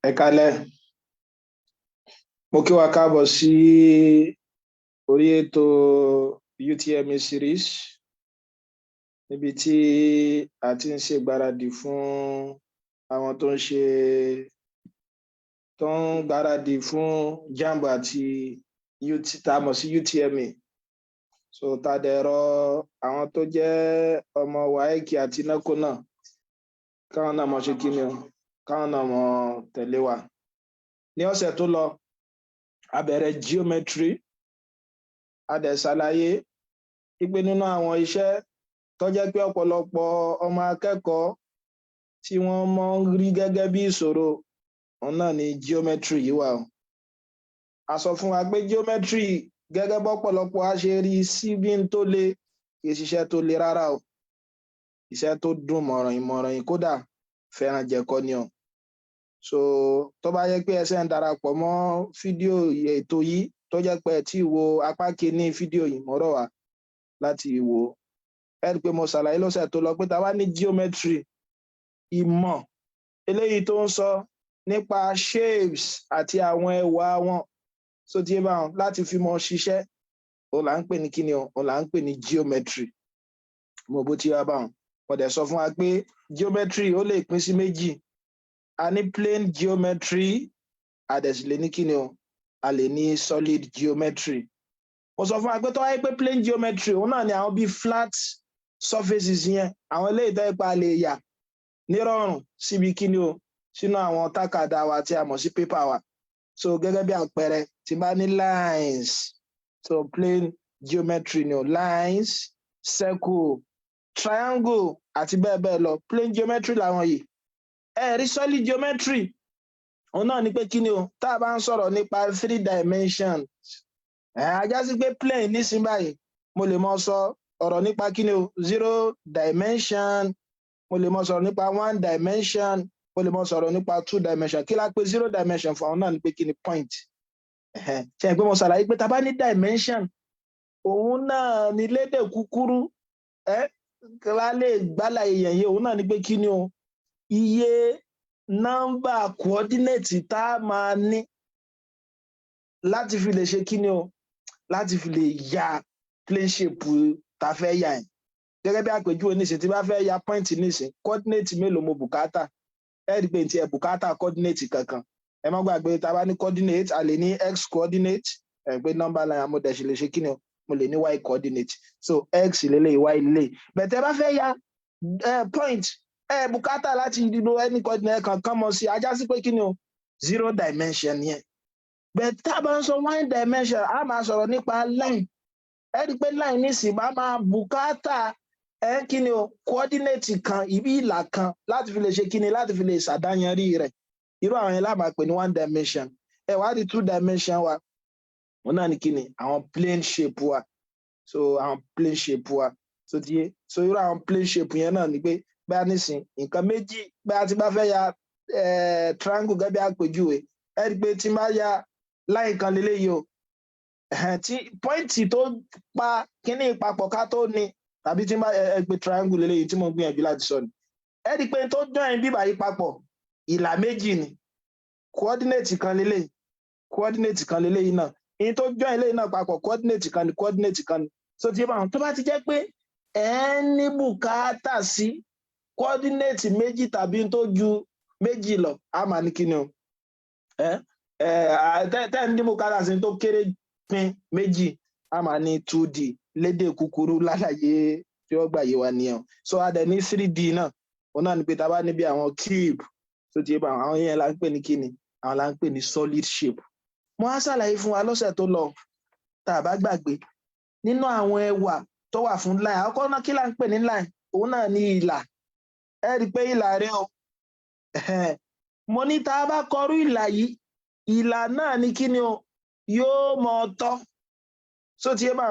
Ẹ kálẹ́, mo kí wa káàbọ̀ sí orí ètò UTME series níbi tí a ti ń ṣe ìgbáradì fún àwọn tó ń gbáradì fún JAMB àti tá a mọ̀ sí UTME. So ta dẹ̀rọ àwọn tó jẹ́ ọmọ WAEC àti NECO náà káwọn náà mọ̀ ṣe kí ni o, káwọn náà mọ̀ tẹ̀lé wa. Ní ọ̀sẹ̀ tó lọ, a bẹ̀rẹ̀ geometry, a dẹ̀ ṣàlàyé wípé nínú àwọn iṣẹ́ tó jẹ́ pé ọ̀pọ̀lọpọ̀ ọmọ akẹ́kọ̀ọ́ tí wọ́n mọ̀ ń rí gẹ́gẹ́ bí ìṣòro, òun náà ni geometry yìí wà o. A sọ fún wa pé geometry gẹ́gẹ́ bọ́pọ̀lọpọ̀ a ṣe rí síbí tó le, kì í ṣiṣẹ́ tó le rárá o. Iṣẹ́ tó dùn mọ̀ràn kódà fẹ́ràn jẹ̀kọ́ ni o. So tó bá yẹ pé ẹsẹ̀ ń darapọ̀ mọ́ fídíò ètò yìí tó jẹ́ pé tí wo apá kìíní fídíò yìí mọ́rọ̀ wá láti wò. Ẹ rí i pé mo ṣàlàyé lọ́sẹ̀ tó lọ pé tá a bá ní geometry, ìmọ̀ eléyìí tó ń sọ nípa shapes àti àwọn ẹwà wọn, so tí ẹ bá wọn láti fi mọ ṣiṣẹ́, òun là ń pè ní kíni o, òun là ń pè ní geometry. Mo bó ti wá bá wọn. Mo dẹ̀ sọ fún wa pé geometry ó lè pín sí méjì. A ní plane geometry, a dẹ̀ sì lè ní kíni o, a lè ní solid geometry. Mo sọ fún wa pé tó wáyé pé plane geometry òun náà ni àwọn bíi flat surfaces yẹn, àwọn eléyìí tó yẹ pé a lè yà nírọ̀rùn síbi kíni o, sínú àwọn tákàdá wa tí a mọ̀ sí paper wa. So gẹ́gẹ́ bí àpẹẹrẹ tí bá ní lines, so plane geometry ni o, lines, circle, triangle àti bẹ́ẹ̀ bẹ́ẹ̀ lọ, plane geometry làwọn yìí. Rí solid geometry òun náà ni pé kíni o, tá a bá ń sọ̀rọ̀ nípa 3 dimensions, ajá sí pé plane nísìnyí báyìí mo lè mọ sọ ọ̀rọ̀ nípa kíni o, 0 dimension, mo lè mọ sọ̀rọ̀ nípa 1 dimension, mo lè mọ sọ̀rọ̀ nípa 2 dimension. Kí la pè 0 dimension fún àwọn náà ni pé kíni point. Ṣé ẹ pé mo ṣàlàyé pé tá a bá ní dimension, òun náà ni lédè kúkúrú, kí wàá lè gbálàyé yẹn yé, òun náà ni pé kíni o, iye nọ́mbà coordinate tá a máa ní láti fi lè ṣe kíni o, láti fi lè ya plane shape tá a fẹ́ yà ẹ̀. Gẹ́gẹ́ bí àpèjúwe nísìn tí bá fẹ́ ya point nísìn, coordinate mélòó mo bùkátà? Ẹ rí i pé tí ẹ bùkátà coordinate kankan. Ẹ má gbàgbé tá a bá ní coordinate, a lè ní x coordinate, pé number line mo dẹ̀ sì lè ṣe kíni o, mo lè ní y coordinate. So x lélẹ̀, y lélẹ̀. Bẹ̀tẹ̀ bá fẹ́ ya point, bùkátà láti lo any coordinate kankan mọ̀ sí, ajá sí pé kíni o, 0 dimension yẹn. Bẹ̀tẹ̀ tá a bá ń sọ 1 dimension, a máa sọ̀rọ̀ nípa line. Ẹ rí i pé line nísìn bá máa bùkátà kíni o, coordinate kan, ibi ìlà kan láti fi lè ṣe kíni, láti fi lè ṣàdáyanrí rẹ̀. Irú àwọn yẹn la máa pè ní 1 dimension. Wá di 2 dimension wa, òun náà ni kíni, àwọn plane shape wa. So àwọn plane shape wa, so tiye, so irú àwọn plane shape yẹn náà ni pé bá nísìn nǹkan méjì, bá ti bá fẹ́ ya triangle gẹ́gẹ́ bí àpèjúwe, ẹ rí i pé tí n bá ya line kan lélẹ́yìí o, tí point tó pa kíní ìpapọ̀ ká tó ní, tàbí tí n bá gbé triangle lélẹ́yìí tí mo gbìyànjú láti sọ ni, ẹ rí i pé tó join bíbá yìí papọ̀, ìlà méjì ni, coordinate kan lélẹ́yìí, coordinate kan lélẹ́yìí náà, ìyẹn tó join lélẹ́yìí náà papọ̀, coordinate kan ni, coordinate kan ni. So tí tó bá ti jẹ́ pé ní bùkátà sí coordinate méjì tàbí tó ju méjì lọ, a máa ní kíni o, ní bùkátà sí tó kéré pín méjì, a máa ní 2D lédè kúkúrú lálàyé tí ó gbà yé wa nìyẹn. So a dẹ̀ ní 3D náà, òun náà ni pé tá a bá ní bí àwọn cube, so tí àwọn yẹn là ń pè ní kíni, àwọn là ń pè ní solid shape. Mo á ṣàlàyé fún wa lọ́sẹ̀ tó lọ, tá a bá gbàgbé, nínú àwọn ẹwà tó wà fún line, àkọ́kọ́ náà kí là ń pè ní line, òun náà ní ìlà. Ẹ rí i pé ìlà rẹ o, mo ní tá a bá kọrú ìlà yìí, ìlà náà ní kíni o, yóò mọ tọ́, so tí ẹ bá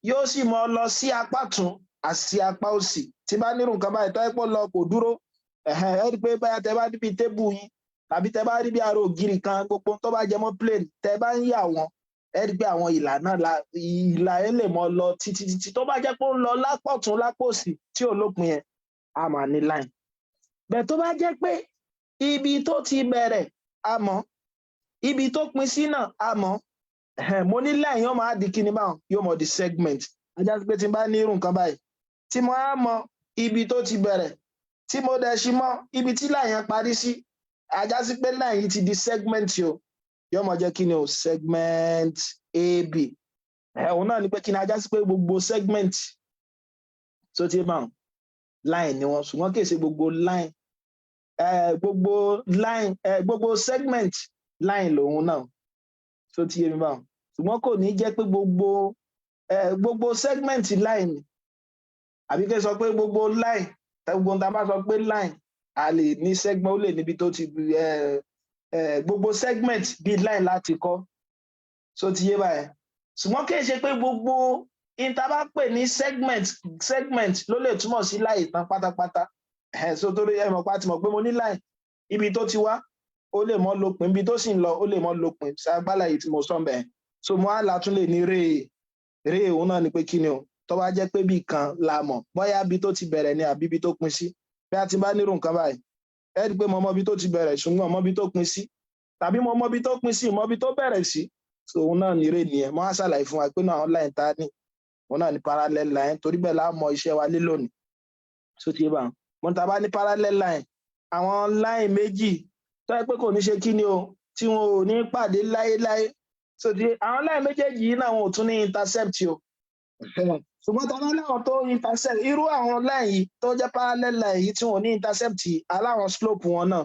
yóò sì mọ lọ sí apá tún àti apá òsì. Tí bá nírú nǹkan báyìí tó ẹ pọ̀ lọ kò dúró, ẹ rí i pé báyà tẹ bá rí bí tébù yín tàbí tẹ bá rí bí aró ògiri kan, gbogbo tó bá jẹ mọ́ plane, tẹ bá ń yà wọ́n, ẹ rí i pé àwọn ìlà náà, ìlà ẹ lè mọ lọ títí tó bá jẹ́ pé ó ń lọ lápọ̀ tún lápò òsì tí ò lópin yẹn, a máa ní line. Bẹ́ẹ̀ tó bá jẹ́ pé ibi tó ti bẹ̀rẹ̀ a mọ̀ ibi tó pín sí náà a mọ̀ mo ní line yóò máa di kíni báwọn yóò mọ̀ di segment ajá sí pé tí n bá ní irú nǹkan báyìí tí mo á mọ̀ ibi tó ti bẹ̀rẹ̀ tí mo dẹ̀ ṣì mọ̀ ibi tí line yẹn parí sí ajá sí pé line yìí ti di segment yóò mọ̀ jẹ́ kíni o segment AB òun náà ni pé kíni ajá sí pé gbogbo segment tó ti báwọn line ni wọn ṣùgbọ́n kì í ṣe gbogbo line gbogbo segment line lòun náà tó ti yé mi báwọn ṣùgbọ́n kò ní jẹ́ pé gbogbo segment line àbí kí n sọ pé gbogbo line gbogbo tá a bá sọ pé line a lè ní segment ó lè níbi tó ti gbogbo segment bí line láti kọ́ tó ti yé báyẹn ṣùgbọ́n kì í ṣe pé gbogbo ìta bá pè ní segment ló lè túmọ̀ sí line tán pátápátá so torí ẹ mọ̀ pa ti mọ̀ pé mo ní line ibi tó ti wá ó lè mọ́ lópin ibi tó sì ń lọ ó lè mọ́ lópin ṣàgbálà yìí tí mo sọ bẹ́ẹ̀ so mo á látún lè ní rèé òun náà ni pé kí ni o tó bá jẹ́ pé bí kan la mọ̀ bóyá ibi tó ti bẹ̀rẹ̀ ni àbí ibi tó pin sí bí a ti bá nírú nǹkan báyìí ẹ rí i pé mo mọ ibi tó ti bẹ̀rẹ̀ ṣùgbọ́n mo mọ ibi tó pin sí tàbí mo mọ ibi tó pin sí mo mọ ibi tó bẹ̀rẹ̀ sí so òun náà ní rèé nìyẹn mo á ṣàlàyé fún wa pé náà àwọn line ta ní òun náà ní parallel line torí bẹ́ẹ̀ la mọ iṣẹ́ wa lé lónìí so ti yé bá mo ta bá ní parallel line àwọn line méjì tó yẹ pé kò ní ṣe kí ni o tí wọn ò ní pàdé láéláé so ti àwọn line méjèèjì yìí náà wọn ò tún ní intercept ṣùgbọ́n tí wọ́n láwọn tó intercept irú àwọn line yìí tó jẹ́ parallel line yìí tí wọn ò ní intercept aláwọn slope wọn náà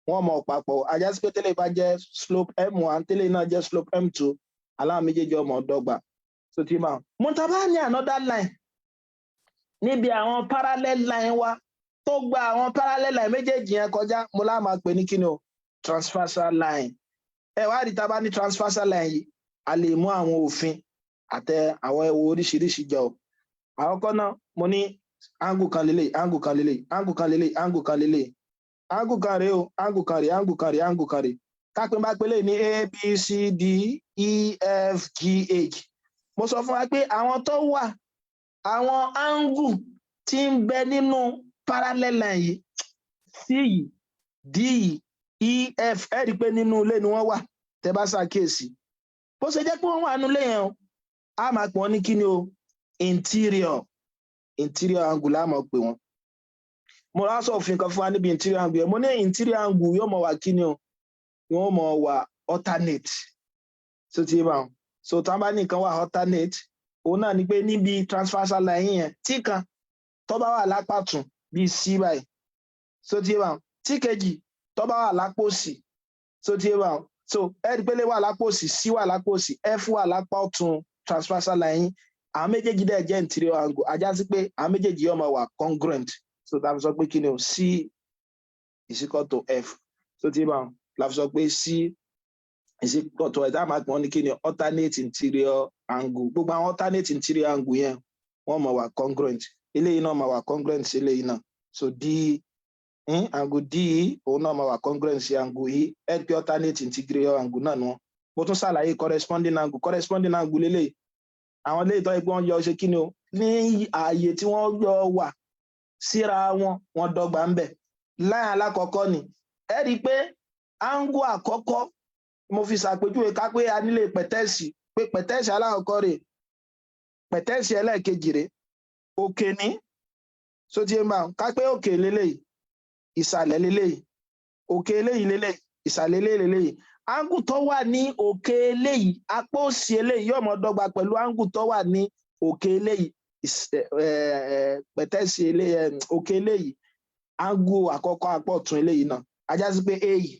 wọ́n mọ̀ papọ̀ ajá sí pé tẹ́lẹ̀ bá jẹ́ slope m1 tẹ́lẹ̀ náà jẹ́ slope m2 aláwọn méjèèjì ọmọ dọ́gba so ti máa mo ta bá ní another line níbi àwọn parallel line wa tó gba àwọn parallel line méjèèjì yẹn kọjá mo lá máa pè ní kíni o transversal line ẹ wá rí tá bá ní transversal line yìí a lè mú àwọn òfin àtẹ àwọn ẹwọ oríṣiríṣi jọ àkọ́kọ́ náà mo ní angle kan lélẹ̀ angle kan lélẹ̀ angle kan lélẹ̀ angle kan lélẹ̀ angle kan rèé o angle kan rèé angle kan rèé angle kan rèé kápẹ́ bá pélé ní a b c d e f g h mo sọ fún wa pé àwọn tó wà àwọn angle tí ń bẹ nínú parallel line yìí c yìí d yìí e f ẹ rí i pé nínú ilé ni wọ́n wà tẹ́ bá ṣàkíyèsí bó ṣe jẹ́ pé wọ́n wà nínú ilé yẹn o a máa pè wọ́n ní kíni o interior angle a máa pè wọ́n mo rà sọ òfin kan fún wa níbi interior angle yẹn mo ní interior angle yóò mọ wà kíni o yóò mọ wà alternate so ti bá wọn so tí wọ́n bá ní nǹkan wà alternate òun náà ni pé níbi transversal line yẹn tí kan tó bá wà lápá tún bíi c báyìí so ti bá wọn tí kejì tó bá wà lápá òsì so ti bá wọn so ẹ rí pé lè wà lápá òsì c wà lápá òsì f wà lápá ọ̀tún transversal line àwọn méjèèjì dẹ̀ jẹ́ interior angle ajá sí pé àwọn méjèèjì yóò máa wà congruent so tá a fi sọ pé kí ni o c is equal to f so tí bá wọn la fi sọ pé c is equal to ẹ̀ tá a máa pọ̀ ní kí ni alternate interior angle gbogbo àwọn alternate interior angle yẹn wọ́n máa wà congruent eléyìí náà máa wà congruent sí eléyìí náà so d angle d òun náà máa wà congruent sí angle yìí ẹ̀ pé alternate interior angle náà ni wọ́n mo tún ṣàlàyé corresponding angle lélẹ́yìí àwọn ilé ìtọ́ ẹgbẹ́ wọn yọ ṣe kí ni o ní ààyè tí wọ́n yọ wà síra wọn dọ́gba ń bẹ̀ láyìn alákọ̀ọ́kọ́ ni ẹ rí i pé angle àkọ́kọ́ mo fi ṣàpèjúwe ká pé a nílé pẹ̀tẹ́ẹ̀sì pé pẹ̀tẹ́ẹ̀sì alákọ̀ọ́kọ́ rè pẹ̀tẹ́ẹ̀sì ẹlẹ́ẹ̀kejì rè òkè ní so ti ń bá ká pé òkè lélẹ́yìí ìsàlẹ̀ lélẹ́yìí òkè eléyìí lélẹ́yìí ìsàlẹ̀ eléyìí angle tó wà ní òkè eléyìí apá òsì eléyìí yóò mọ dọ́gba pẹ̀lú angle tó wà ní òkè eléyìí pẹ̀tẹ́ẹ̀sì eléyìí òkè eléyìí angle àkọ́kọ́ apá ọ̀tún eléyìí náà ajá sí pé a yìí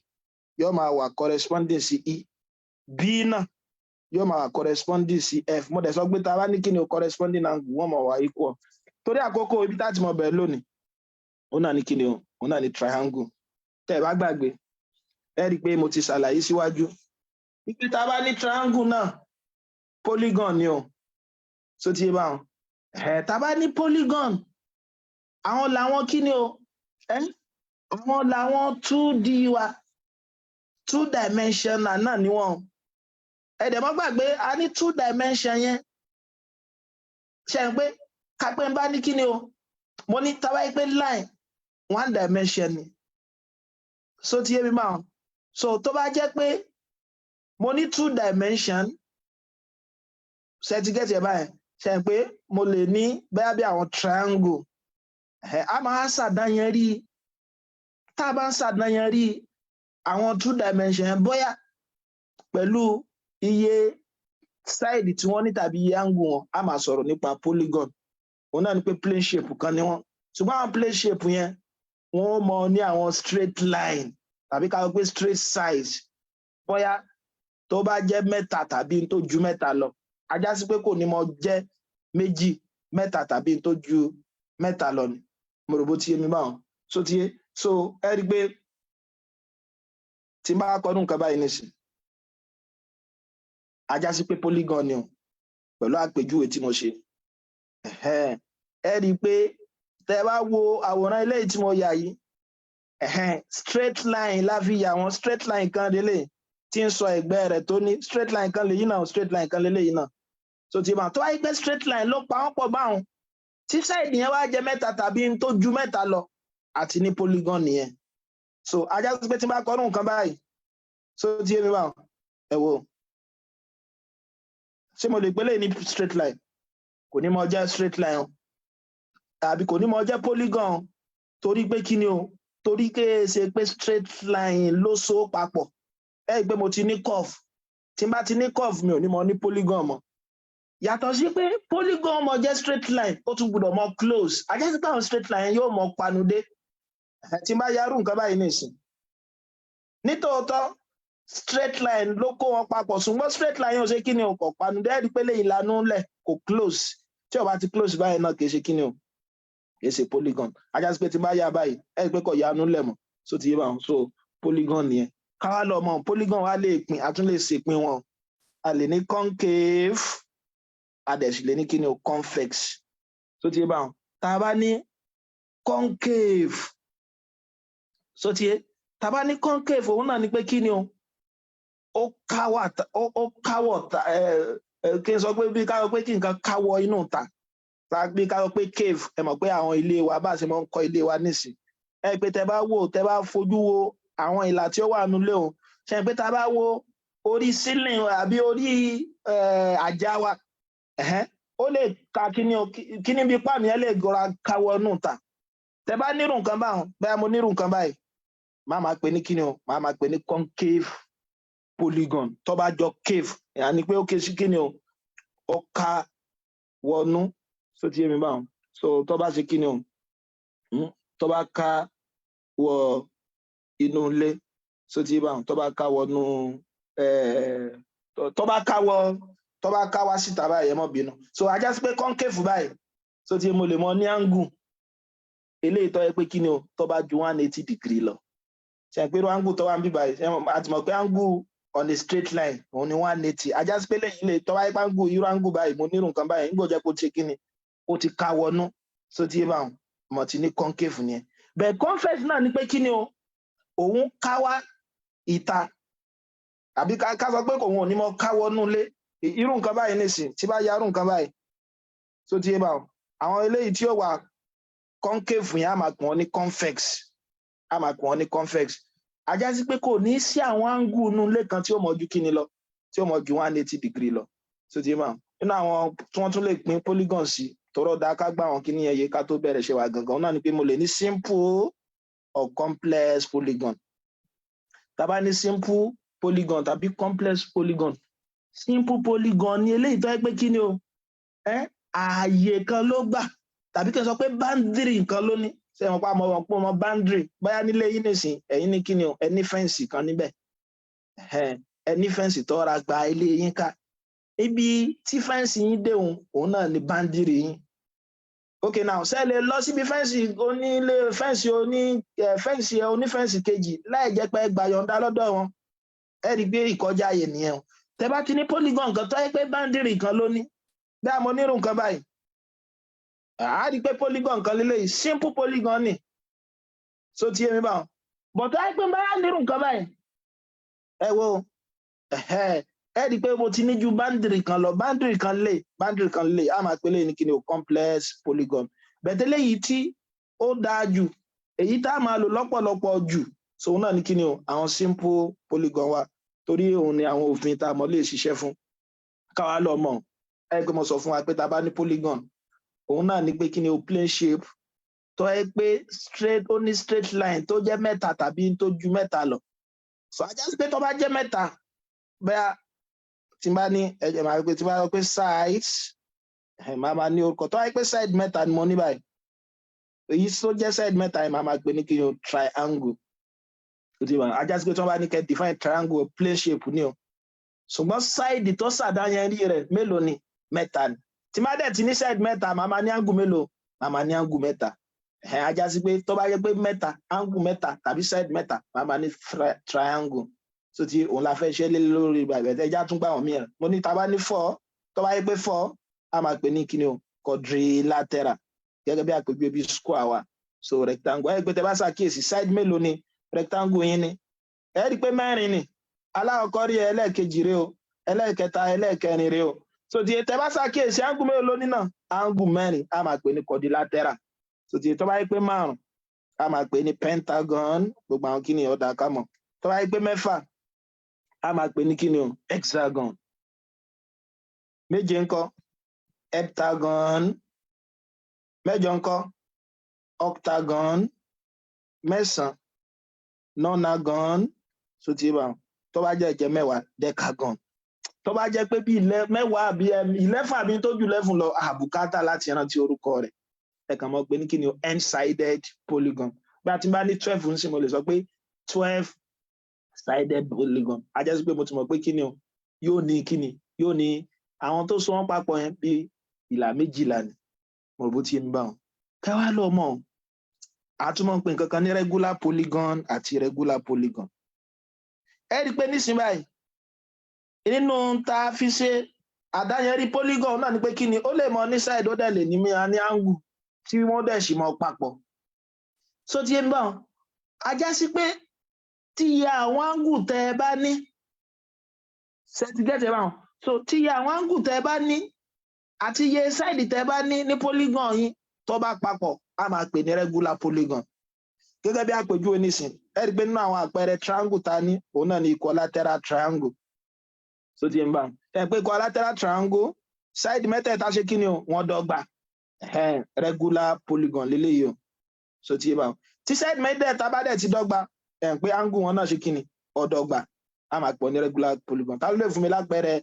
yóò máa wà corresponding sí e b náà yóò máa wà corresponding sí f mo dẹ̀ sọ pé tá a bá ní kí ni o corresponding angle wọ́n máa wà equal torí àkókò ibi tá a ti mọ̀ bẹ̀rẹ̀ lónìí òun náà ní kí ni o òun náà ní triangle tẹ́ ẹ bá gbàgbé ẹ rí i pé mo ti ṣàlàyé síwájú wípé tá a bá ní triangle náà polygon ni o so ti yé báwọn tá a bá ní polygon àwọn làwọn kí ni o àwọn làwọn 2D wa 2 dimensional náà ni wọn ẹ dẹ̀ mọ́ gbàgbé a ní 2 dimension yẹn ṣe ń pé kápẹ́ ń bá ní kí ni o mo ní tá a bá yí pé line 1 dimension ni so ti yé mi báwọn so tó bá jẹ́ pé mo ní 2 dimension ṣe ti get ẹ̀ báyìí ṣe pé mo lè ní bẹ́ẹ̀ bí àwọn triangle a máa ṣàdáyanrí tá a bá ń ṣàdáyanrí àwọn 2 dimension bóyá pẹ̀lú iye side tí wọ́n ní tàbí iye angle wọn a máa sọ̀rọ̀ nípa polygon òun náà ni pé plane shape kan ni wọ́n ṣùgbọ́n àwọn plane shape yẹn wọ́n mọ ní àwọn straight line tàbí ká sọ pé straight size bóyá tó bá jẹ́ mẹ́ta tàbí tó ju mẹ́ta lọ ajá sí pé kò ní mọ jẹ́ méjì mẹ́ta tàbí tó ju mẹ́ta lọ ni mo rò bó ti yé mi báwọn so ti yé so ẹ rí i pé tí n bá kọ́ nǹkan báyìí nìsín ajá sí pé polygon ni o pẹ̀lú àpèjúwe tí mo ṣe ẹ rí i pé tẹ́ bá wo àwòrán eléyìí tí mo yà yìí straight line la fi yà wọ́n straight line kan lélẹ̀ tí ń sọ ẹ̀gbẹ́ rẹ̀ tó ní straight line kan lèyí náà straight line kan lélẹ̀ yìí náà so ti bá tó wáyé pé straight line ló pa wọ́n pọ̀ báwọn tí side yẹn wá jẹ́ mẹ́ta tàbí tó ju mẹ́ta lọ àti ní polygon nìyẹn so ajá sí pé tí n bá kọ́ nǹkan báyìí so ti yé mi báwọn ẹ wo ṣé mo lè gbélé ní straight line kò ní mọ jẹ́ straight line o tàbí kò ní mọ jẹ́ polygon torí pé kí ni o torí ṣe pé straight line ló so papọ̀ ẹ gbé mo ti ní curve tí n bá ti ní curve mi ò ní mọ ní polygon mọ́ yàtọ̀ sí pé polygon mọ jẹ́ straight line ó tún gbọ́dọ̀ mọ close ajá sí pé àwọn straight line yóò mọ panudé tí n bá yarú nǹkan báyìí nìsín nítòótọ́ straight line ló kó wọn papọ̀ ṣùgbọ́n straight line yóò ṣe kí ni o kò panudé ẹ̀rí pé lè ìlànà lẹ̀ kò close tí ó bá ti close báyìí náà kì í ṣe kí ni o kì í ṣe polygon ajá sí pé tí n bá yá báyìí ẹ̀rí pé kò yanu lẹ̀ mọ́ so ti yé báwọn so polygon nìyẹn káwá lọ mọ polygon wa lè pín a tún lè ṣèpín wọn a lè ní concave a dẹ̀ sì lè ní kí ni o convex so ti yé báwọn tá a bá ní concave so ti yé tá a bá ní concave òun náà ni pé kí ni o ó káwọ̀ kí n sọ pé bí ká sọ pé kí nǹkan káwọ̀ inú ta bí ká sọ pé cave ẹ mọ̀ pé àwọn ilé wa bá ṣe máa ń kọ́ ilé wa nísìn ẹ pé tẹ bá fojú wo àwọn ìlà tí ó wà nílé o ṣe pé tá a bá wo orí ceiling àbí orí àjà wa ó lè ka kíní bí pàmì ẹ lè gọra káwọ̀ inú ta tẹ bá nírú nǹkan báwọn bẹ́ẹ̀ mo nírú nǹkan báyìí máa máa pè ní kíni o máa máa pè ní concave polygon tó bá jọ cave ni pé ó ké sí kíni o ó ká wọnú so ti yé mi báwọn so tó bá ṣe kíni o tó bá ká wọ inú ilé so ti yé báwọn tó bá ká wọnú tó bá ká wá síta báyìí ẹ má bínú so ajá sí pé concave báyìí so ti yé mo lè mọ ní angle eléyìí tó yẹ pé kíni o tó bá ju 180 degree lọ ṣe pé angle tó wà ń bí báyìí àti mọ̀ pé angle on a straight line òun ni 180 ajá sí pé lẹ́yìn lè tọ́ wáyé pàǹgù irú angle báyìí mo nírú nǹkan báyìí nígbà jẹ́ kó ti kíni ó ti ká wọnú so ti yé báwọn mọ̀ ti ní concave nìyẹn bẹ́ẹ̀ convex náà ni pé kíni o òun ká wá ìta àbí ká sọ pé òun ò ní mọ ká wọnú lé irú nǹkan báyìí nìsín tí bá yarú nǹkan báyìí so ti yé báwọn àwọn eléyìí tí ó wà concave yẹn á máa pọ̀ ní convex á máa pọ̀ ní convex ajá sí pé kò ní sí àwọn angle inú ilé kan tí ó mọ ju kíni lọ tí ó mọ ju 180 degree lọ so ti máa nínú àwọn tí wọ́n tún lè pín polygon sí tọrọ dá ká gbà wọn kíní yẹn yé ká tó bẹ̀rẹ̀ ṣe wà gangan náà ni pé mo lè ní simple or complex polygon tá bá ní simple polygon tàbí complex polygon simple polygon ni eléyìí tó yẹ pé kíni o ààyè kan ló gbà tàbí kí n sọ pé boundary kan ló ní ṣe wọn pa ọmọ boundary báyà nílé yín nìsín ẹ̀yin ní kíni o ẹ ní fẹ́ǹsì kan níbẹ̀ ẹ ní fẹ́ǹsì tó ra gba ilé yín ká ibi tí fẹ́ǹsì yín dé òun náà ní boundary yín ok now ṣe lè lọ síbi fẹ́ǹsì onílé fẹ́ǹsì onífẹ́ǹsì kejì láì jẹ́ pé gba yọ̀ǹda lọ́dọ̀ wọn ẹ rí i pé ìkọjá ààyè nìyẹn o tẹ bá ti ní polygon kan tó yẹ pé boundary kan ló ní bí a mọ nírú nǹkan báyìí a rí i pé polygon kan lélẹ́yìí simple polygon ni so ti yé mi báwọn but a rí i pé báyà nírú nǹkan báyìí ẹ wo ẹ rí i pé mo ti ní ju boundary kan lọ boundary kan lè a máa pè lè ní kíni o complex polygon bẹ̀tẹ̀ léyìí tí ó dáa jù èyí tá a máa lò lọ́pọ̀lọpọ̀ jù so náà ní kíni o àwọn simple polygon wa torí òun ni àwọn òfin tá a mọ̀ lè ṣiṣẹ́ fún káwa lọ mọ̀ ẹ pé mo sọ fún wa pé tá a bá ní polygon òun náà ní pé kíni o plane shape tó ẹ pé straight ó ní straight line tó jẹ́ mẹ́ta tàbí tó ju mẹ́ta lọ so ajá sí pé tó bá jẹ́ mẹ́ta bẹ́ẹ̀ tí n bá ní ẹ̀jẹ̀ máa pé tí n bá sọ pé sides máa ní orúkọ tó ẹ pé side mẹ́ta ni mo ní báyìí èyí tó jẹ́ side mẹ́ta yìí máa pè ní kíni o triangle ajá sí pé tí wọ́n bá ní kẹ́ define triangle plane shape ni o ṣùgbọ́n side tó ṣàdáyẹn rí rẹ̀ mélòó ni mẹ́ta ni tí má dẹ̀ ti ní side mẹ́ta màmá ní angle mélòó màmá ní angle mẹ́ta ajá sí pé tó bá yẹ pé mẹ́ta angle mẹ́ta tàbí side mẹ́ta màmá ní triangle so tí òun la fẹ́ ṣe lé lórí ìbàgbẹ́ ẹja tún gbà wọ́n mìíràn mo ní tá bá ní 4 tó bá yẹ pé 4 a máa pè ní kíni o quadrilateral gẹ́gẹ́ bí àpèjúwe bí square wa so rectangle ẹ pé tẹ bá ṣàkíyèsí side mélòó ni rectangle yín ni ẹ rí i pé mẹ́rin ni alákọ̀ọ́kọ́ rí ẹlẹ́ẹ̀kejì rẹ o ẹlẹ́ẹ̀kẹta ẹlẹ́ẹ̀kẹrin rẹ o so tí tẹ bá ṣàkíyèsí angle mélòó ní náà angle mẹ́rin a máa pè ní quadrilateral so tí tó bá yẹ pé 5 a máa pè ní pentagon gbogbo àwọn kíni ọ̀dà ká mọ̀ tó bá yẹ pé 6 a máa pè ní kíni o hexagon 7 ńkọ́ heptagon 8 ńkọ́ octagon 9 nonagon so tí bá tó bá jẹ́ 10 decagon tó bá jẹ́ pé bí 10 àbí 11 àbí tó jù 11 lọ àbùkátà láti rántí orúkọ rẹ̀ ẹ kàn mọ̀ pé ní kíni o n-sided polygon bí a ti bá ní 12 ń sìn mo lè sọ pé 12-sided polygon a jẹ́ sí pé mo ti mọ̀ pé kíni o yóò ní kíni yóò ní àwọn tó so wọ́n papọ̀ yẹn bí ìlà méjìlá ni mo rò bó ti ń bá wọn káwá lọ mọ̀ àtúmọ̀ pé nǹkan kan ní regular polygon àti irregular polygon ẹ rí i pé nísìnyí báyìí nínú tá a fi ṣe àdáyẹrí polygon náà ni pé kíni ó lè mọ ní side ó dẹ̀ lè ní mìíràn ní angle tí wọ́n dẹ̀ sì mọ papọ̀ so ti ń bá wọn a já sí pé tí iye àwọn angle tẹ ẹ bá ní ṣẹtigẹ́tẹ̀ báwọn so tí iye àwọn angle tẹ ẹ bá ní àti iye side tẹ ẹ bá ní polygon yín tó bá papọ̀ a máa pè ní regular polygon gẹ́gẹ́ bí àpèjúwe nísìn ẹ rí i pé nínú àwọn àpẹẹrẹ triangle ta ní òun náà ní equilateral triangle so ti ń bá ẹ pé equilateral triangle side mẹ́tẹ̀ẹ̀ta ṣe kí ni o wọ́n dọ́gba regular polygon lélẹ́yìí o so ti ń bá tí side mẹ́tẹ̀ẹ̀ta bá dẹ̀ ti dọ́gba ẹ pé angle wọn náà ṣe kí ni ó dọ́gba a máa pọ̀ ní regular polygon ta ló lè fún mi lápẹẹrẹ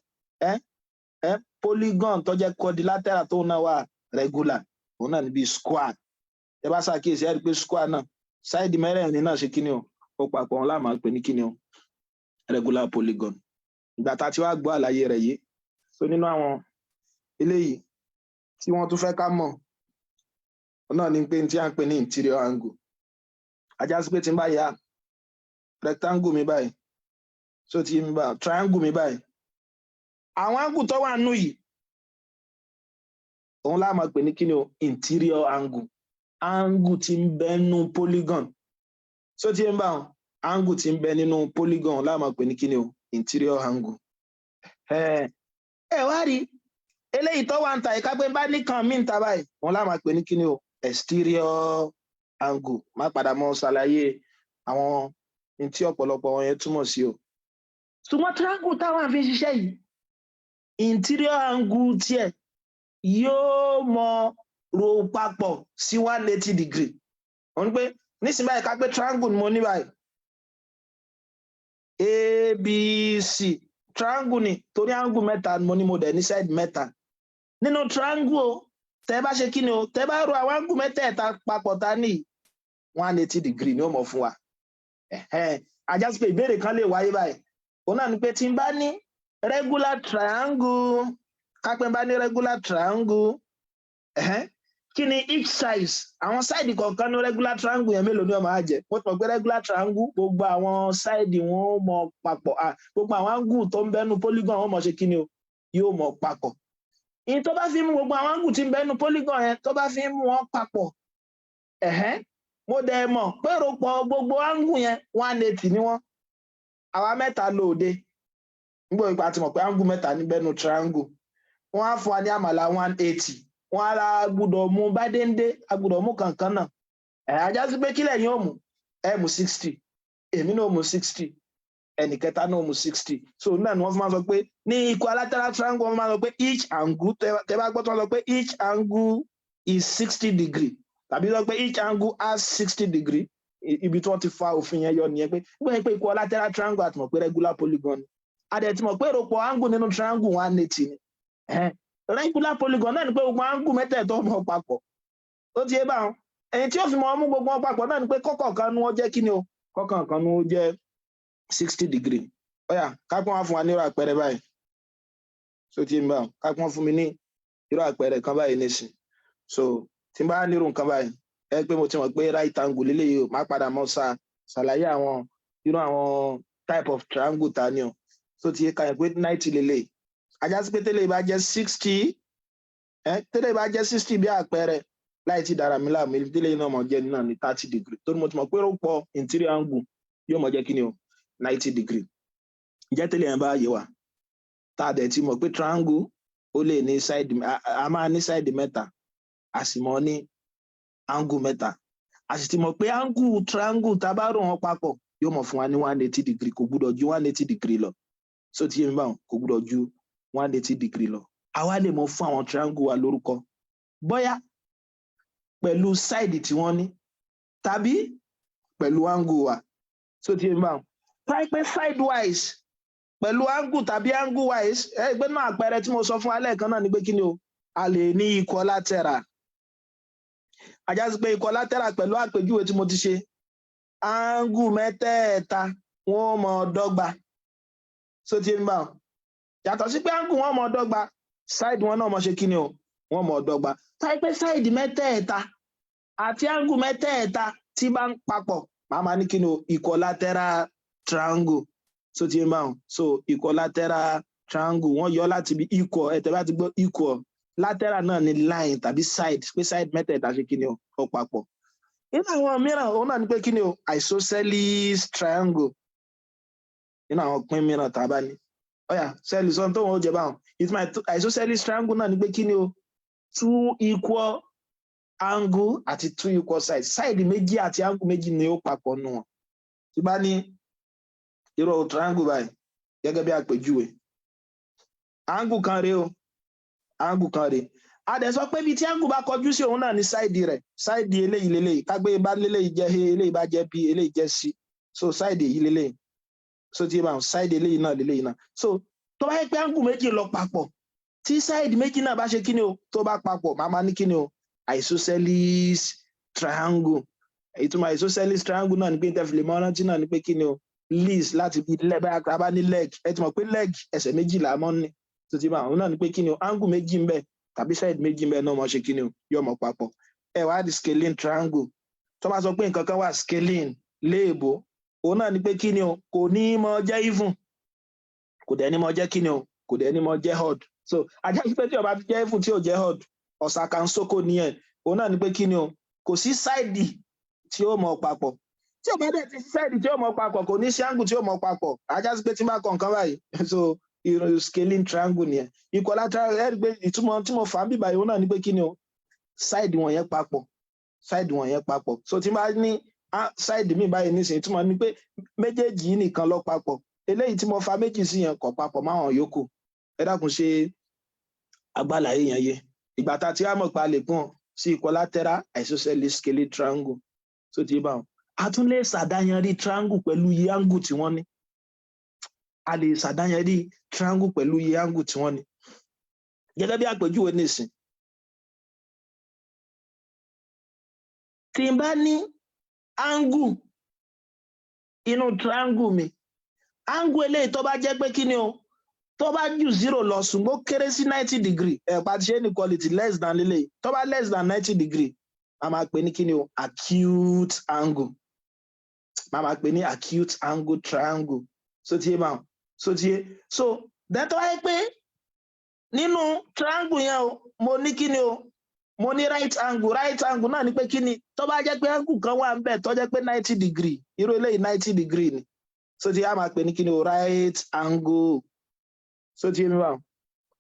polygon tó jẹ́ quadrilateral tó náà wà regular òun náà ní bí square ẹ bá ṣàkíyèsí ẹ rí i pé square náà sáìdì mẹ́rẹ̀ẹ̀rin náà ṣe kíni o ó papọ̀ wọn láàmú pé ní kíni o regular polygon ìgbà tá a ti wá gbọ́ àlàyé rẹ̀ yìí so nínú àwọn eléyìí tí wọ́n tún fẹ́ ká mọ̀ náà ni pé tí à ń pè ní interior angle ajá sí pé tí n bá ya rectangle mi báyìí so tí n bá triangle mi báyìí àwọn angle tó wà nù yìí òun láàmú pè ní kíni o interior angle tí ń bẹ nínú polygon so tí ń bá wọn angle tí ń bẹ nínú polygon láàmú pè ní kíni o interior angle ẹ wá rí eléyìí tó wà ń ta ìka pé bá nìkan mí ń ta báyìí wọn láàmú pè ní kíni o exterior angle má padà mọ ṣàlàyé àwọn tí ọ̀pọ̀lọpọ̀ wọn yẹn túmọ̀ sí o ṣùgbọ́n triangle táwọn àfi ṣiṣẹ́ yìí interior angle tiẹ̀ yóò mọ ro papọ̀ sí 180 degree wọ́n pé nísìnyí báyìí ká pé triangle ni mo ní báyìí ABC triangle ni torí angle mẹ́ta mo ní mo dẹ̀ ní side mẹ́ta nínú triangle tẹ́ bá ṣe kí ni o tẹ́ bá ro àwọn angle mẹ́tẹ̀ẹ̀ta papọ̀ ta ní 180 degree ni ó mọ̀ fún wa ajá sí pé ìbéèrè kan lè wáyé báyìí òun náà ni pé tí n bá ní regular triangle ká pé n bá ní regular triangle kí ni each size àwọn side kọ̀ọ̀kan ní regular triangle yẹn mélòó ni ó máa jẹ́ mo tọ̀ pé regular triangle gbogbo àwọn side wọn ó mọ papọ̀ gbogbo àwọn angle tó ń bẹ́nu polygon wọn mọ̀ ṣe kí ni o yóò mọ papọ̀ ìyẹn tó bá fi mú gbogbo àwọn angle tí ń bẹ́nu polygon yẹn tó bá fi mú wọn papọ̀ mo dẹ̀ mọ̀ pé ròpọ̀ gbogbo angle yẹn 180 ni wọ́n àwa mẹ́ta lóde nígbà ìgbà tí mọ̀ pé angle mẹ́ta ní bẹ́nu triangle wọ́n á fún wa ní àmàlà 180 wọn ara gbọ́dọ̀ mú bá déńdé agbọ́dọ̀ mú kankan náà ajá sí pé kílẹ̀ yóò mú 60 èmi náà mú 60 ẹnìkẹta náà mú 60 so náà ni wọ́n fi máa sọ pé ní equilateral triangle wọ́n máa sọ pé each angle tẹ́ bá gbọ́ tí wọ́n sọ pé each angle is 60 degree tàbí sọ pé each angle has 60 degree ibi tí wọ́n ti fa òfin yẹn yọ nìyẹn pé gbọ́dọ̀ pé equilateral triangle àti mọ̀ pé regular polygon adẹ̀ ti mọ̀ pé èròpọ̀ angle nínú triangle 180 ni regular polygon náà ni pé gbogbo angle mẹ́tẹ̀ẹ̀tọ́ mọ̀ papọ̀ ó ti yé báwọn ẹni tí ó fi mọ̀ mú gbogbo wọn papọ̀ náà ni pé kọ́kọ̀ọ̀kan ni wọ́n jẹ́ kí ni o kọ́kọ̀ọ̀kan ni wọ́n jẹ́ 60 degree ọ̀yà kápọ́n wá fún wa nírò àpẹẹrẹ báyìí so tí n bá kápọ́n fún mi ní irú àpẹẹrẹ kan báyìí nísìn so tí n bá nírò nǹkan báyìí ẹ pé mo ti mọ̀ pé right angle lélẹ́yìí o má padà mọ́ ṣàlàyé àwọn irú àwọn type of triangle ta ni o so tí ká yẹn pé 90 lélẹ́yìí ajá sí pé tẹ́lẹ̀ bá jẹ́ 60 tẹ́lẹ̀ bá jẹ́ 60 bí àpẹẹrẹ láì tí dára mi láàmú tẹ́lẹ̀ náà mọ̀ jẹ́ náà ní 30 degree tó ní mo ti mọ̀ pé ó pọ̀ interior angle yóò mọ̀ jẹ́ kí ni o 90 degree ìjẹ́ tẹ́lẹ̀ yẹn bá yé wa tá a dẹ̀ ti mọ̀ pé triangle ó lè ní side a máa ní side mẹ́ta a sì mọ̀ ní angle mẹ́ta a sì ti mọ̀ pé angle triangle tá a bá rò wọ́n papọ̀ yóò mọ̀ fún wa ní 180 degree kò gbúdọ̀ ju 180 degree lọ so tí yẹn bá wọn kò gbúdọ̀ ju 180 degree lọ àwa lè mọ̀ fún àwọn triangle wa lórúkọ bóyá pẹ̀lú side tí wọ́n ní tàbí pẹ̀lú angle wa so tí yẹn bá wọn pẹ́ side wise pẹ̀lú angle tàbí angle wise ẹgbẹ́ náà àpẹẹrẹ tí mo sọ fún alẹ́ kan náà ni pé kí ni o a lè ní equilateral ajá sí pé equilateral pẹ̀lú àpèjúwe tí mo ti ṣe angle mẹ́tẹ̀ẹ̀ta wọ́n mọ dọ́gba so tí ń bá yàtọ̀ sí pé angle wọ́n mọ dọ́gba side wọn náà mọ ṣe kí ni o wọ́n mọ dọ́gba táyé pé side mẹ́tẹ̀ẹ̀ta àti angle mẹ́tẹ̀ẹ̀ta tí bá ń papọ̀ màá máa ní kí ni o equilateral triangle so tí ń bá so equilateral triangle wọ́n yọ láti bí equal ẹ̀tẹ̀ bá ti gbọ́ equal lateral náà ni line tàbí side pé side mẹ́tẹ̀ẹ̀ta ṣe kí ni o ó papọ̀ nínú àwọn mìíràn òun náà ni pé kí ni o isosceles triangle nínú àwọn pín mìíràn tá a bá ní ọ̀yà sẹ́ẹ̀lì sọ́n tó wọn ó jẹ báwọn ìtumọ̀ isosceles triangle náà ni pé kí ni o 2 equal angle àti 2 equal sides side méjì àti angle méjì ni ó papọ̀ nù wọn tí bá ní irú triangle báyìí gẹ́gẹ́ bí àpèjúwe angle kan rèé o angle kan rèé a dẹ̀ sọ pé ibi tí angle bá kọjú sí òun náà ní side rẹ̀ side eléyìí lélẹ́yìí kágbé bá lélẹ́yìí jẹ́ a eléyìí bá jẹ́ b eléyìí jẹ́ c so side èyí lélẹ́yìí so tí bá side eléyìí náà lélẹ́yìí náà so tó bá yẹ pé angle méjì lọ papọ̀ tí side méjì náà bá ṣe kí ni o tó bá papọ̀ máa ma ní kí ni o isosceles triangle ìtumọ̀ isosceles triangle náà ni pé tẹ́fìlẹ̀ mọ́ rántí náà ni pé kí ni o least láti bí bá ní leg ẹ ti mọ̀ pé leg ẹsẹ̀ méjìlá mọ́ ní tó ti bá àwọn náà ni pé kí ni o angle méjì ń bẹ tàbí side méjì ń bẹ náà mọ̀ ṣe kí ni o yóò mọ̀ papọ̀ ẹ wá di scaling triangle tó bá sọ pé nǹkan kan wà scaling léèbó òun náà ni pé kí ni o kò ní mọ jẹ́ even kò dẹ̀ ní mọ jẹ́ kí ni o kò dẹ̀ ní mọ jẹ́ odd so ajá sí pé tí ó bá jẹ́ even tí ò jẹ́ odd ọ̀sàkà ń sókò nìyẹn òun náà ni pé kí ni o kò sí side tí ó mọ papọ̀ tí ó bá dẹ̀ ti side tí ó mọ papọ̀ kò ní sí angle tí ó mọ papọ̀ ajá sí pé tí máa kọ nǹkan báyìí so scaling triangle nìyẹn equilateral ẹ̀rí pé ìtumọ̀ tí mo fà á bíbá yìí òun náà ni pé kí ni o side wọn yẹn papọ̀ side wọn yẹn papọ̀ so tí máa ní side mi báyìí nísìnyí túmọ̀ ní pé méjèèjì yìí nìkan lọ papọ̀ eléyìí tí mo fa méjì sí yẹn kò papọ̀ máwọn yòókù ẹ dákun ṣe agbálàyé yẹn yé ìgbà tá a ti wá mọ̀ pa lè pọ̀n sí equilateral isosceles scaling triangle so ti bá wọn a tún lè ṣàdáyanrí triangle pẹ̀lú iye angle tí wọ́n ní a lè ṣàdáyanrí triangle pẹ̀lú iye angle tí wọ́n ní gẹ́gẹ́ bí àpèjúwe nísìn tí n bá ní angle inú triangle mi angle eléyìí tó bá jẹ́ pé kí ni o tó bá ju 0 lọ ṣùgbọ́n kéré sí 90 degree partial inequality less than lélẹ́yìí tó bá less than 90 degree a máa pè ní kí ni o acute angle a máa pè ní acute angle triangle so tí yé máa so tí yé so then tó bá yẹ pé nínú triangle yẹn o mo ní kí ni o mo ní right angle náà ni pé kí ni tó bá jẹ́ pé angle kan wà ń bẹ̀ tó jẹ́ pé 90 degree irú eléyìí 90 degree ni so tí a máa pè ní kí ni o right angle so tí mi wà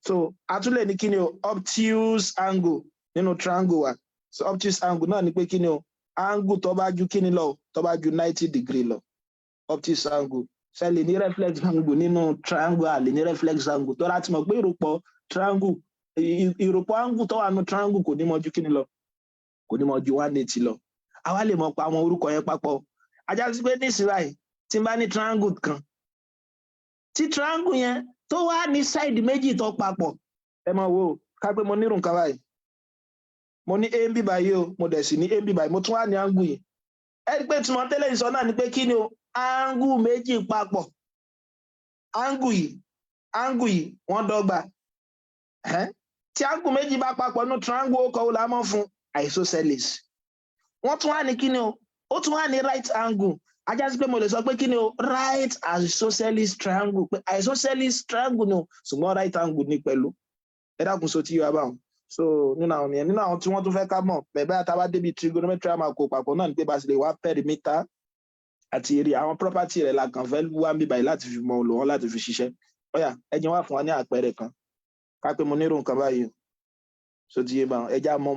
so a tún lè ní kí ni o obtuse angle nínú triangle wa so obtuse angle náà ni pé kí ni o angle tó bá ju kí ni lọ tó bá ju 90 degree lọ obtuse angle ṣe lè ní reflex angle nínú triangle a lè ní reflex angle tó láti mọ̀ pé ìròpọ̀ triangle ìròpọ̀ angle tó wà nínú triangle kò ní mọ ju kíni lọ kò ní mọ ju 180 lọ àwa lè mọ̀ pa àwọn orúkọ yẹn papọ̀ ajá sí pé nísìnyí tí n bá ní triangle kan tí triangle yẹn tó wà ní side méjì tó papọ̀ ẹ mọ̀ wò ká pé mo nírú nǹkan báyìí mo ní a ń bí báyìí o mo dẹ̀ sì ní a ń bí báyìí mo tún wà ní angle yìí ẹ rí pé tí mo tẹ́lẹ̀ sọ náà ni pé kí ni o angle méjì papọ̀ angle yìí wọ́n dọ́gba tí angle méjì bá papọ̀ ní triangle ó kọ́ ó la mọ́ fún isosceles wọ́n tún wà ní kí ni o ó tún wà ní right angle ajá sí pé mo lè sọ pé kí ni o right isosceles triangle pé isosceles triangle ni o ṣùgbọ́n right angle ní pẹ̀lú ẹ dákun so tí yóò bá wọn so nínú àwọn yẹn nínú àwọn tí wọ́n tún fẹ́ ká mọ̀ bẹ́ẹ̀ àtàwá débi trigonometry àmà kó papọ̀ náà ní pé bá a sì lè wá perimeter àti èrè àwọn property rẹ̀ la kàn fẹ́ wá ń bí báyìí láti fi mọ olò wọn láti fi ṣiṣẹ́ ọ̀yà ẹ̀jẹ̀ wá fún wa ní àpẹẹrẹ kan ká pé mo nírò nǹkan báyìí o so tí yóò bá wọn ẹja mọ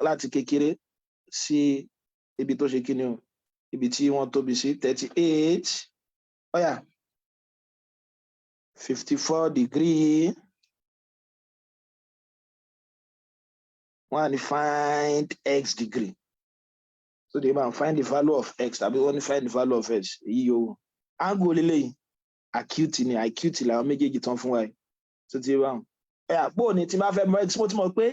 láti kékeré sí ibi tó ṣe kíni o ibi tí wọ́n tóbi sí 38 ọ̀yà 54 degree wọ́n á find x degree so they man find the value of x tàbí wọ́n ní find the value of x èyí yòówù angle lélẹ́yìn acute ni acute làwọn méjèèjì tán fún wa yìí so ti wá àpò ní tí bá fẹ́ mọ x mo ti mọ̀ pé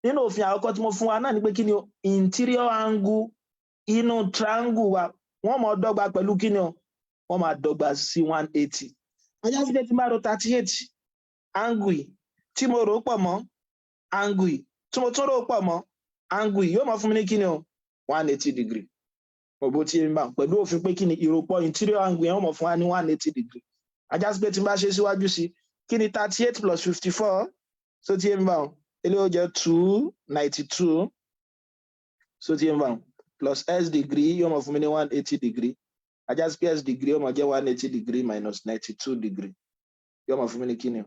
nínú òfin àkọ́kọ́ tí mo fún wa náà ni pé kí ni o interior angle inú triangle wa wọ́n máa dọ́gba pẹ̀lú kí ni o wọ́n máa dọ́gba sí 180 ajá sí pé tí bá ro 38 angle yìí tí mo rò pọ̀ mọ́ angle yìí tí mo tún rò pọ̀ mọ́ angle yìí yóò máa fún mi ní kí ni o 180 degree òbó tí ń bá pẹ̀lú òfin pé kí ni ìròpọ̀ interior angle yẹn wọ́n mọ̀ fún wa ní 180 degree ajá sí pé tí n bá ṣe síwájú sí kí ni 38 plus 54 so tí ń bá ilé ó jẹ́ 292 so tí ń bá plus s degree yóò mọ̀ fún mi ní 180 degree ajá sí pé s degree yóò mọ̀ jẹ́ 180 degree minus 92 degree yóò mọ̀ fún mi ní kí ni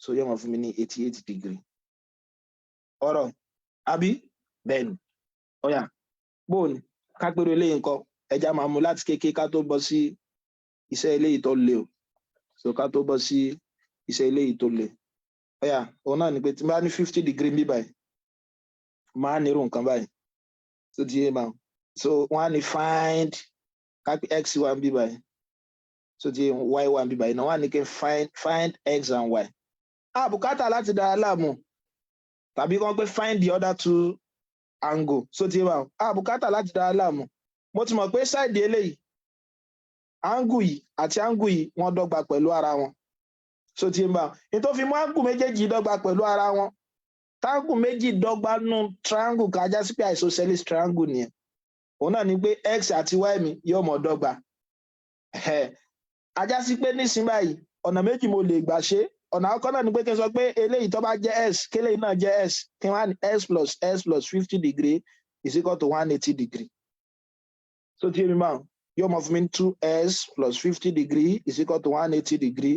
so yóò mọ̀ fún mi ní 88 degree ọ̀rọ̀ àbí bẹ́ẹ̀ ni ọ̀yà bóòní kápẹ́rẹ́ eléyìí nǹkan ẹja máa mú láti kékeré ká tó bọ́ sí iṣẹ́ eléyìí tó le o so ká tó bọ́ sí iṣẹ́ eléyìí tó le ọ̀yà òun náà ni pé tí n bá ní 50 degree bí báyìí máa nírú nǹkan báyìí so ti yé máa so wọ́n á ní find kápẹ́ x wà bí báyìí so ti y wà bí báyìí náà wọ́n á ní kí find x and y àbùkátà láti dára láàmú tàbí kàn pé find the other two angle so ti wà àbùkátà láti dára láàmú mo ti mọ̀ pé side eléyìí angle yìí àti angle yìí wọ́n dọ́gba pẹ̀lú ara wọn so ti wà ní tó fi mú angle méjèèjì dọ́gba pẹ̀lú ara wọn táǹgù méjì dọ́gba nù triangle kájá sí pé isosceles triangle nìyẹn òun náà ni pé x àti y mi yóò mọ̀ dọ́gba ajá sí pé nísìnyí báyìí ọ̀nà méjì mo lè gbà ṣe ọ̀nà àkọ́kọ́ náà ni pé kí n sọ pé eléyìí tó bá jẹ́ s kéléyìí náà jẹ́ s kí n wá ní s plus 50 degree is equal to 180 degree so tí èmi máa yóò mọ̀ fún mi 2s plus 50 degree is equal to 180 degree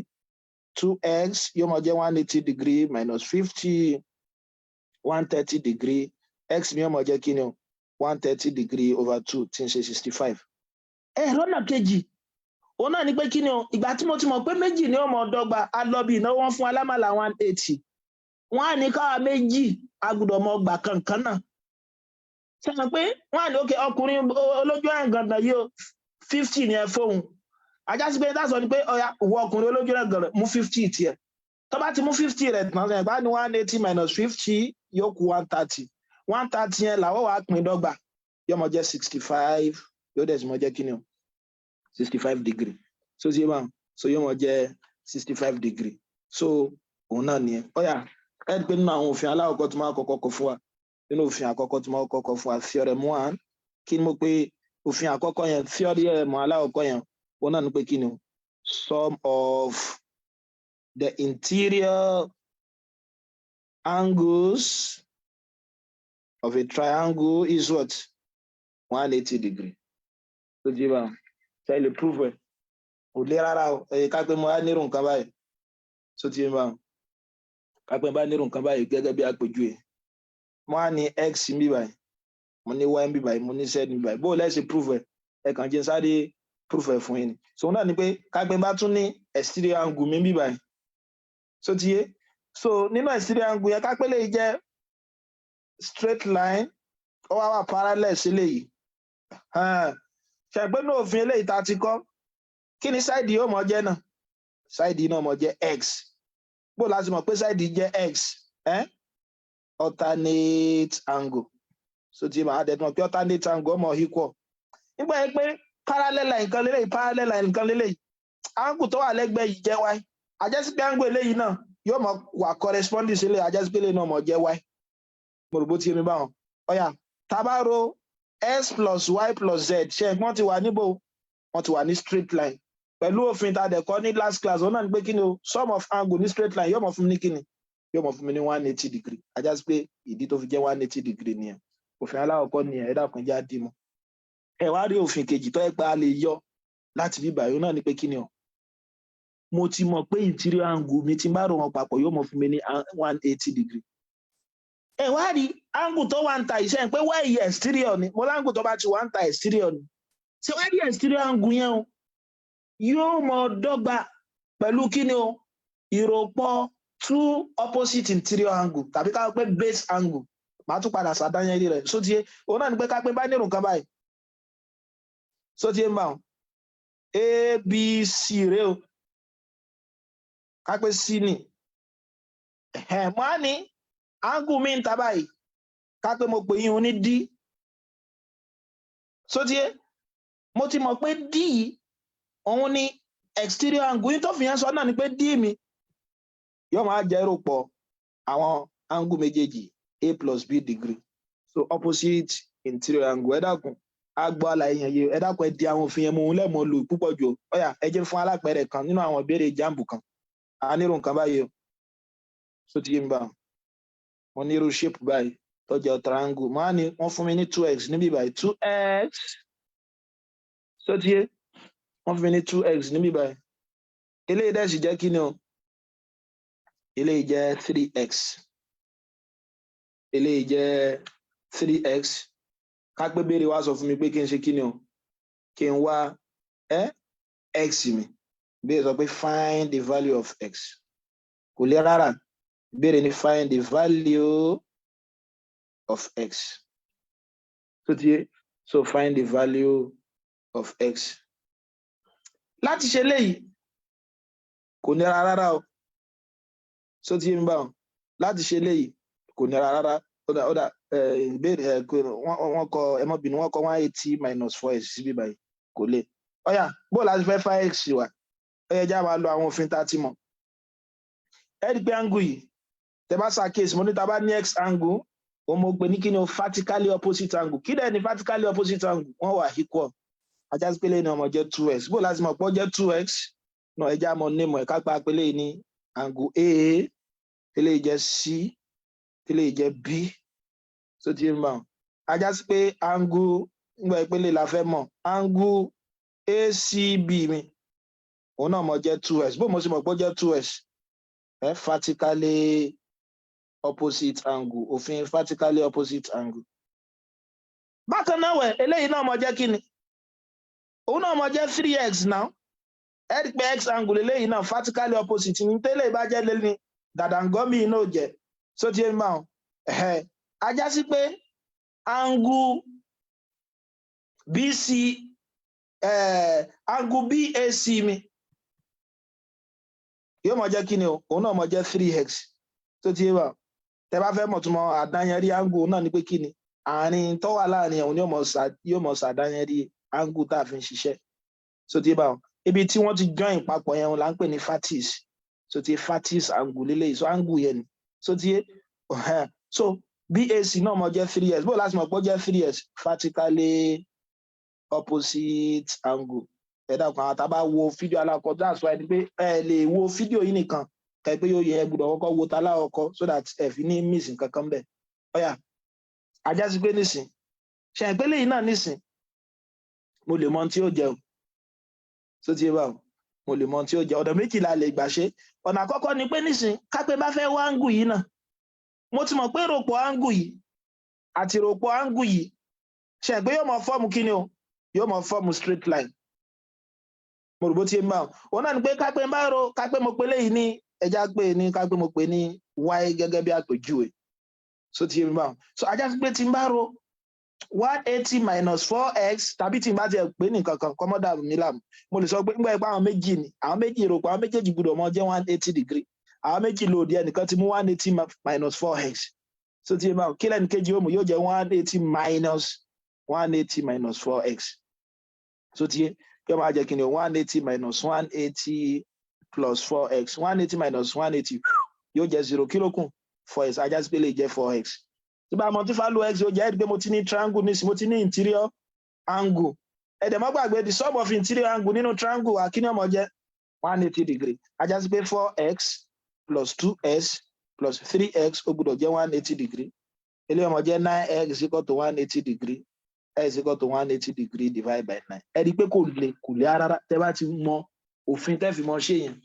2x yóò mọ̀ jẹ́ 180 degree minus 50 130 degree x mi yóò mọ̀ jẹ́ kí ni o 130 degree over 2 tí ń ṣe 65 lọ́nà kejì òun náà ni pé kí ni o ìgbà tí mo ti mọ̀ pé méjì ni ó mọ̀ dọ́gba a lọ bí ìnáwó wọn fún alámàlà 180 wọ́n á ní káwa méjì agbọ́dọ̀ mọ̀ gbà kankan náà sọ pé wọ́n á ní òkè ọkùnrin olójú ẹ̀gàndàn yìí o 50 ni ẹ fóun ajá sí pé dáṣọ ni pé ọ̀yà ìwọ ọkùnrin olójú ẹ̀gàndàn mú 50 tiẹ̀ tó bá ti mú 50 rẹ̀ tán sẹ́yìn bá ní 180 minus 50 yóò kù 130 130 yẹn làwọ̀ wàá pín dọ́gba yóò mọ̀ jẹ́ 65 yóò dẹ̀ sì mọ̀ jẹ́ kí ni o 65 degree so ṣe máa so yóò mọ̀ jẹ́ 65 degree so òun náà nìyẹn ọ̀yà ẹ rí pé nínú àwọn òfin aláwọ̀kọ́ tó máa kọ́kọ́ kọ fún wa nínú òfin àkọ́kọ́ tó máa kọ́kọ́ fún wa theorem 1 kí ni mo pé òfin àkọ́kọ́ yẹn theorem aláwọ̀kọ́ yẹn òun náà ni pé kí ni o sum of the interior angles of a triangle is what 180 degree so ṣe máa ṣe lè prove ẹ̀ kò lè rárá o ká pé mo á nírú nǹkan báyìí so ti máa ká pé bá nírú nǹkan báyìí gẹ́gẹ́ bí àpèjúwe mo á ní x ń bí báyìí mo ní y ń bí báyìí mo ní z ń bí báyìí bó o lẹ́sìn prove ẹ̀ kàn jẹ́ sáré proof ẹ̀ fún yín ni so náà ni pé kápẹ́ bá tún ní exterior angle mi bí báyìí so ti yé so nínú exterior angle yẹn kápẹ́ lè jẹ́ straight line ó wá wà parallel sí eléyìí ṣe pé ní òfin eléyìí tá a ti kọ́ kí ni side yóò mọ jẹ́ náà side náà mọ jẹ́ x bó láti mọ̀ pé side jẹ́ x alternate angle so ti máa dẹ̀ mọ̀ pé alternate angle ọmọ equal nígbà yẹn pé parallel line kan lélẹ́yìí parallel line kan lélẹ́yìí angle tó wà lẹ́gbẹ̀ẹ́ yìí jẹ́ y àjẹsí pé angle eléyìí náà yóò mọ wà corresponding sí eléyìí àjẹsí pé eléyìí náà mọ jẹ́ y mo rò bó ti yé mi báwọn ọ̀yà tá a bá ro x plus y plus z ṣe wọ́n ti wà níbo wọ́n ti wà ní straight line pẹ̀lú òfin tá a dẹ̀ kọ́ ní last class òun náà ni pé kí ni o sum of angle ní straight line yóò mọ fún mi ní kí ni yóò mọ fún mi ní 180 degree àjẹsí pé ìdí tó fi jẹ́ 180 degree nìyẹn òfin aláwọ̀kọ́ nìyẹn ẹ̀dá kan já dì mọ́ ẹ wá rí òfin kejì tó ẹ pa á lè yọ láti bí báyìí náà ni pé kí ni o mo ti mọ̀ pé interior angle mi ti bá rò wọn papọ̀ yóò mọ fún mi ní 180 degree ẹ wá rí angle tó wà ń ta iṣẹ́ pé wá iye exterior ni mo láǹgù tó bá ti wà ń ta exterior ni ṣé wá rí exterior angle yẹn o yóò mọ dọ́gba pẹ̀lú kí ni o ìròpọ̀ two opposite interior angle tàbí ká pé base angle màá tún padà sàdáyẹrí rẹ̀ sótíyé òun náà ni pé ká pé bá nírun kan báyìí sótíyé ń bá wọn abc rẹ o ká pé c ni mo á ní angle mi ń ta báyìí ká pé mo pè yín ní d sótíyé mo ti mọ̀ pé d òun ni exterior angle yín tó fi yẹn sọ náà ni pé d mi yóò máa jẹ́ ìròpọ̀ àwọn angle méjèèjì a plus b degree so opposite interior angle ẹ dákun agbọ́ àlàyé yẹn yé ẹ dákun ẹ di àwọn òfin yẹn mú un lẹ́mọ̀ lò púpọ̀ jù ọ̀yà ẹ jẹ́ fún alápẹ̀rẹ̀ kan nínú àwọn ìbéèrè JAMB kan a nírò nǹkan báyìí o so ti yé mi bá mo nírò shape báyìí tó jẹ́ triangle máa ní wọ́n fún mi ní 2x níbí báyìí 2x so ti yé wọ́n fún mi ní 2x níbí báyìí eléyìí dẹ̀ sì jẹ́ kí ni o eléyìí jẹ́ 3x eléyìí jẹ́ 3x ká pé béèrè wá sọ fún mi pé kí n ṣe kí ni o kí n wá x mi béèrè sọ pé find the value of x kò lè rárá béèrè ní find the value of x so tiye so find the value of x láti ṣe léyìí kò ní rárá o so tiye mi báwọn láti ṣe léyìí kò ní rárá ọ̀dà ìbéèrè wọ́n kọ ẹmọ́bìnrin wọ́n kọ 180 minus 4x síbí báyìí kò lè ọ̀yà bó láti fẹ́ 5x wà ẹ̀yẹ já máa lo àwọn òfin tá a ti mọ̀ ẹ rí pé angle yìí tẹ bá ṣàkíyèsí mo ní ta bá ní x angle òun mo pè ní kí ni o vertically opposite angle kí dẹ̀ ni vertically opposite angle wọ́n wà equal ajá sí pélé ní ọmọ jẹ́ 2x bó láti mọ̀ pé ó jẹ́ 2x náà ẹ já mọ̀ nímọ̀ ẹ̀ká pa pélé ní angle a eléyìí jẹ́ c eléyìí jẹ́ b so ti ń bá wọn ajá sí pé angle ńgbà ìpele la fẹ́ mọ̀ angle acb mi òun náà mọ̀ jẹ́ 2x bó mo sì mọ̀ pé ó jẹ́ 2x vertically opposite angle òfin vertically opposite angle bákan náà wẹ̀ eléyìí náà mọ̀ jẹ́ kí ni òun náà mọ̀ jẹ́ 3x náà ẹ rí pé x angle eléyìí náà vertically opposite ní tẹ́lẹ̀ bá jẹ́ lé ní dàdàngọ́mì náà jẹ́ so ti ń bá wọn ajá sí pé angle bc angle bac mi yóò mọ jẹ́ kí ni o òun náà mọ jẹ́ 3x tó ti yé wa tẹ bá fẹ́ mọ̀ tó mọ àdáyẹrí angle náà ni pé kí ni àárín tó wà láàrin ẹ̀hún yóò mọ sàdáyẹrí angle tá a fi ń ṣiṣẹ́ tó ti yé wa ibi tí wọ́n ti join papọ̀ yẹn là ń pè ní fatis tó ti yé fatis angle lélẹ́yìí so angle yẹn ni tó ti yé so BAC náà mọ jẹ́ 3x bó láti mọ̀ pé ó jẹ́ 3x vertically opposite angle ẹ̀dá kan àtàbá wo fídíò alákọ̀ọ́ that's why ni pé ẹ lè wo fídíò yìí nìkan kẹ́ pé yóò yẹ ẹ gbọ́dọ̀ kọ́kọ́ wo ta lákọ̀ọ́ so that ẹ fi ní miss nǹkan kan bẹ́ẹ̀ ọ̀yà ajá sí pé nísìn ṣe ìpele yìí náà nísìn mo lè mọ tí ó jẹun so ti yé báwo mo lè mọ tí ó jẹ ọ̀nà méjìlá lè gbà ṣe ọ̀nà àkọ́kọ́ ni pé nísìn kápẹ́ bá fẹ́ wá angle yìí náà mo ti mọ̀ pé ròpọ̀ angle yìí àti ròpọ̀ angle yìí ṣe pé yóò mọ fọ́ọ̀mù kí ni o yóò mọ fọ́ọ̀mù straight line mo rò bó ti ń bá wọn náà ni pé ká pé bá ro ká pé mo pé léyìí ní ẹja pé ní ká pé mo pé ní y gẹ́gẹ́ bí àpèjúwe so ti ń bá wọn so ajá sí pé tí ń bá ro 180 minus 4x tàbí tí n bá tiẹ̀ pé nìkan kan kọ́mọ́dà mi làm mo lè sọ pé nígbà pé àwọn méjì ni àwọn méjì rò pé àwọn méjèèjì gbọ́dọ̀ mọ jẹ́ 180 degree àwọn méjì lòdì ẹnìkan ti mú 180 minus 4x so ti ń bá wọn kí lẹ́nu kejì ó mú yóò jẹ́ 180 minus 4x so ti yóò máa jẹ́ kí ni 180 minus 180 plus 4x 180 minus 180 yóò jẹ́ 0 kí ló kù 4x ajá sí pé lè jẹ́ 4x tí bá multiply x yóò jẹ́ pé mo ti ní triangle nísìnyí mo ti ní interior angle ẹ̀dẹ̀ má gbàgbé the sum of interior angle nínú triangle àkíní ọmọ jẹ́ 180 degree ajá sí pé 4x plus 2s plus 3x ó gbọ́dọ̀ jẹ́ 180 degree eléyìí ọmọ jẹ́ 9x is equal to 180 degree x is equal to 180 degree divided by 9 ẹ rí i pé kò lè rárá tẹ́ bá ti mọ òfin tẹ́ fi mọ ṣe yẹn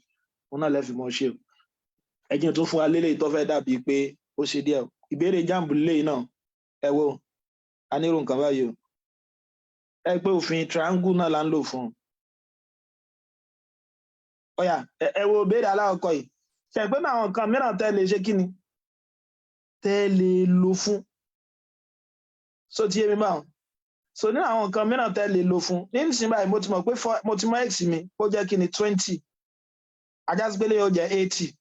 òun náà lẹ́ fi mọ ṣe o ẹ̀jẹ̀ tó fún wa lélẹ́yìí tó fẹ́ dàbí pé ó ṣe díẹ̀ o ìbéèrè JAMB lélẹ́yìí náà ẹ wo a nírò nǹkan báyìí o ẹ pé òfin triangle náà là ń lò fún un ọ̀yà ẹ wo ìbéèrè alákọ̀ọ́kọ́ yìí ṣe pé náà àwọn nǹkan mìíràn tẹ́ lè ṣe kí ni tẹ́ lè lò fún so ti yé mi báwọn so nínú àwọn nǹkan mìíràn tẹ́ lè lò fún nísìnyí báyìí mo ti mọ̀ pé mo ti mọ x mi ó jẹ́ kí ni 20 ajásígbélé yóò jẹ́ 80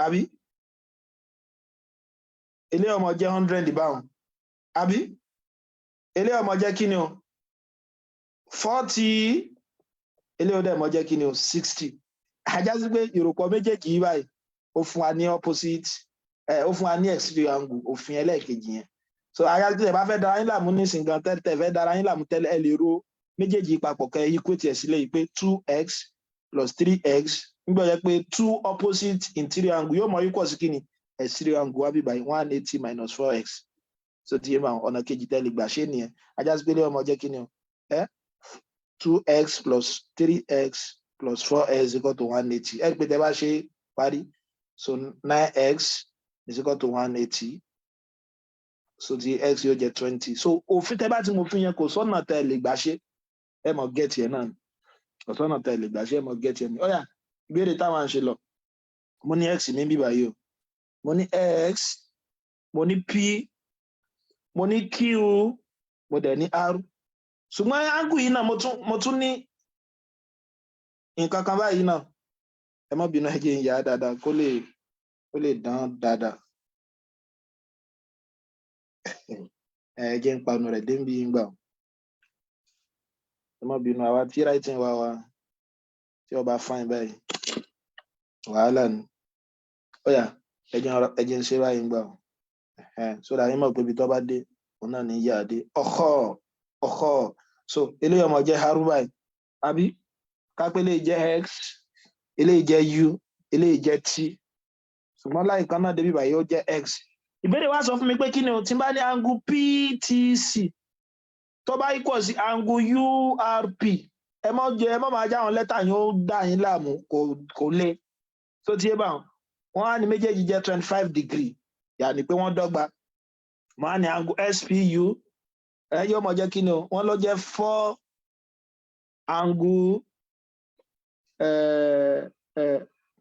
àbí ilé ọmọ jẹ́ 100 báwọn àbí ilé ọmọ jẹ́ kí ni o 40 ilé ọdẹ ọmọ jẹ́ kí ni o 60 ajásígbé ìròpọ̀ méjèèjì yìí báyìí ó fún wa ní opposite ó fún wa ní exterior angle òfin ẹlẹ́ẹ̀kejì yẹn so ayájọ́ ẹ̀ bá fẹ́ dára yín láàmú nísìnyí gan tẹ́lẹ̀ fẹ́ dára yín láàmú tẹ́lẹ̀ ẹ lè ro méjèèjì papọ̀ kẹ́ equate ẹ̀ sílẹ̀ yìí pé 2x plus 3x nígbà yẹn pé 2 opposite interior angle yóò mọ equal sí kíni exterior angle wá bí báyìí 180 minus 4x so ti yé ma ọ̀nà kejì tẹ́lẹ̀ gbà ṣé nìyẹn ajásígbélé ọmọ jẹ́ kíni o 2x plus 3x plus 4x equal to 180 ẹ pé tẹ́ bá ṣe parí so 9x is equal to 180 so the x yóò jẹ́ 20 so òfin tẹ́ bá ti mo fi yẹn kò sọ́nà tẹ́ lè gbà ṣe ẹ mọ̀ get yẹn náà kò sọ́nà tẹ́ lè gbà ṣe ẹ mọ̀ get yẹn ni ọ̀yà ìbéèrè táwọn ṣe lọ mo ní x mi bíbá yìí o mo ní x mo ní p mo ní q mo dẹ̀ ní r ṣùgbọ́n angle yìí náà mo tún ní nǹkan kan báyìí náà ẹ má bínú ẹ jẹ́ n yà dáadáa kó lè dán dáadáa ẹ jẹ́ n panu rẹ̀ débi gbà ẹ má bínú àwa tí writing wa tí ọba fine báyìí wàhálà ni ọ̀yà ẹ jẹ́ n ṣe báyìí gbà so that yín mọ̀ pé ibi tó bá dé òun náà ní yà á dé ọ̀họ́ so eléyìí ọmọ jẹ́ haru báyìí àbí kápẹ́ eléyìí jẹ́ x eléyìí jẹ́ u eléyìí jẹ́ t ṣùgbọ́n láì kan náà débi báyìí ó jẹ́ x ìbéèrè wá sọ fún mi pé kí ni o tí n bá ní angle PTC tó bá equal sí angle URP ẹ mọ́ máa já àwọn lẹ́tà yín ó dà yín láàmú kò lè tó ti yé bá wọn á ní méjèèjì jẹ́ 25 degree yàní pé wọ́n dọ́gba wọ́n á ní angle SPU ẹ yóò mọ̀ jẹ́ kí ni o wọ́n ló jẹ́ 4 angle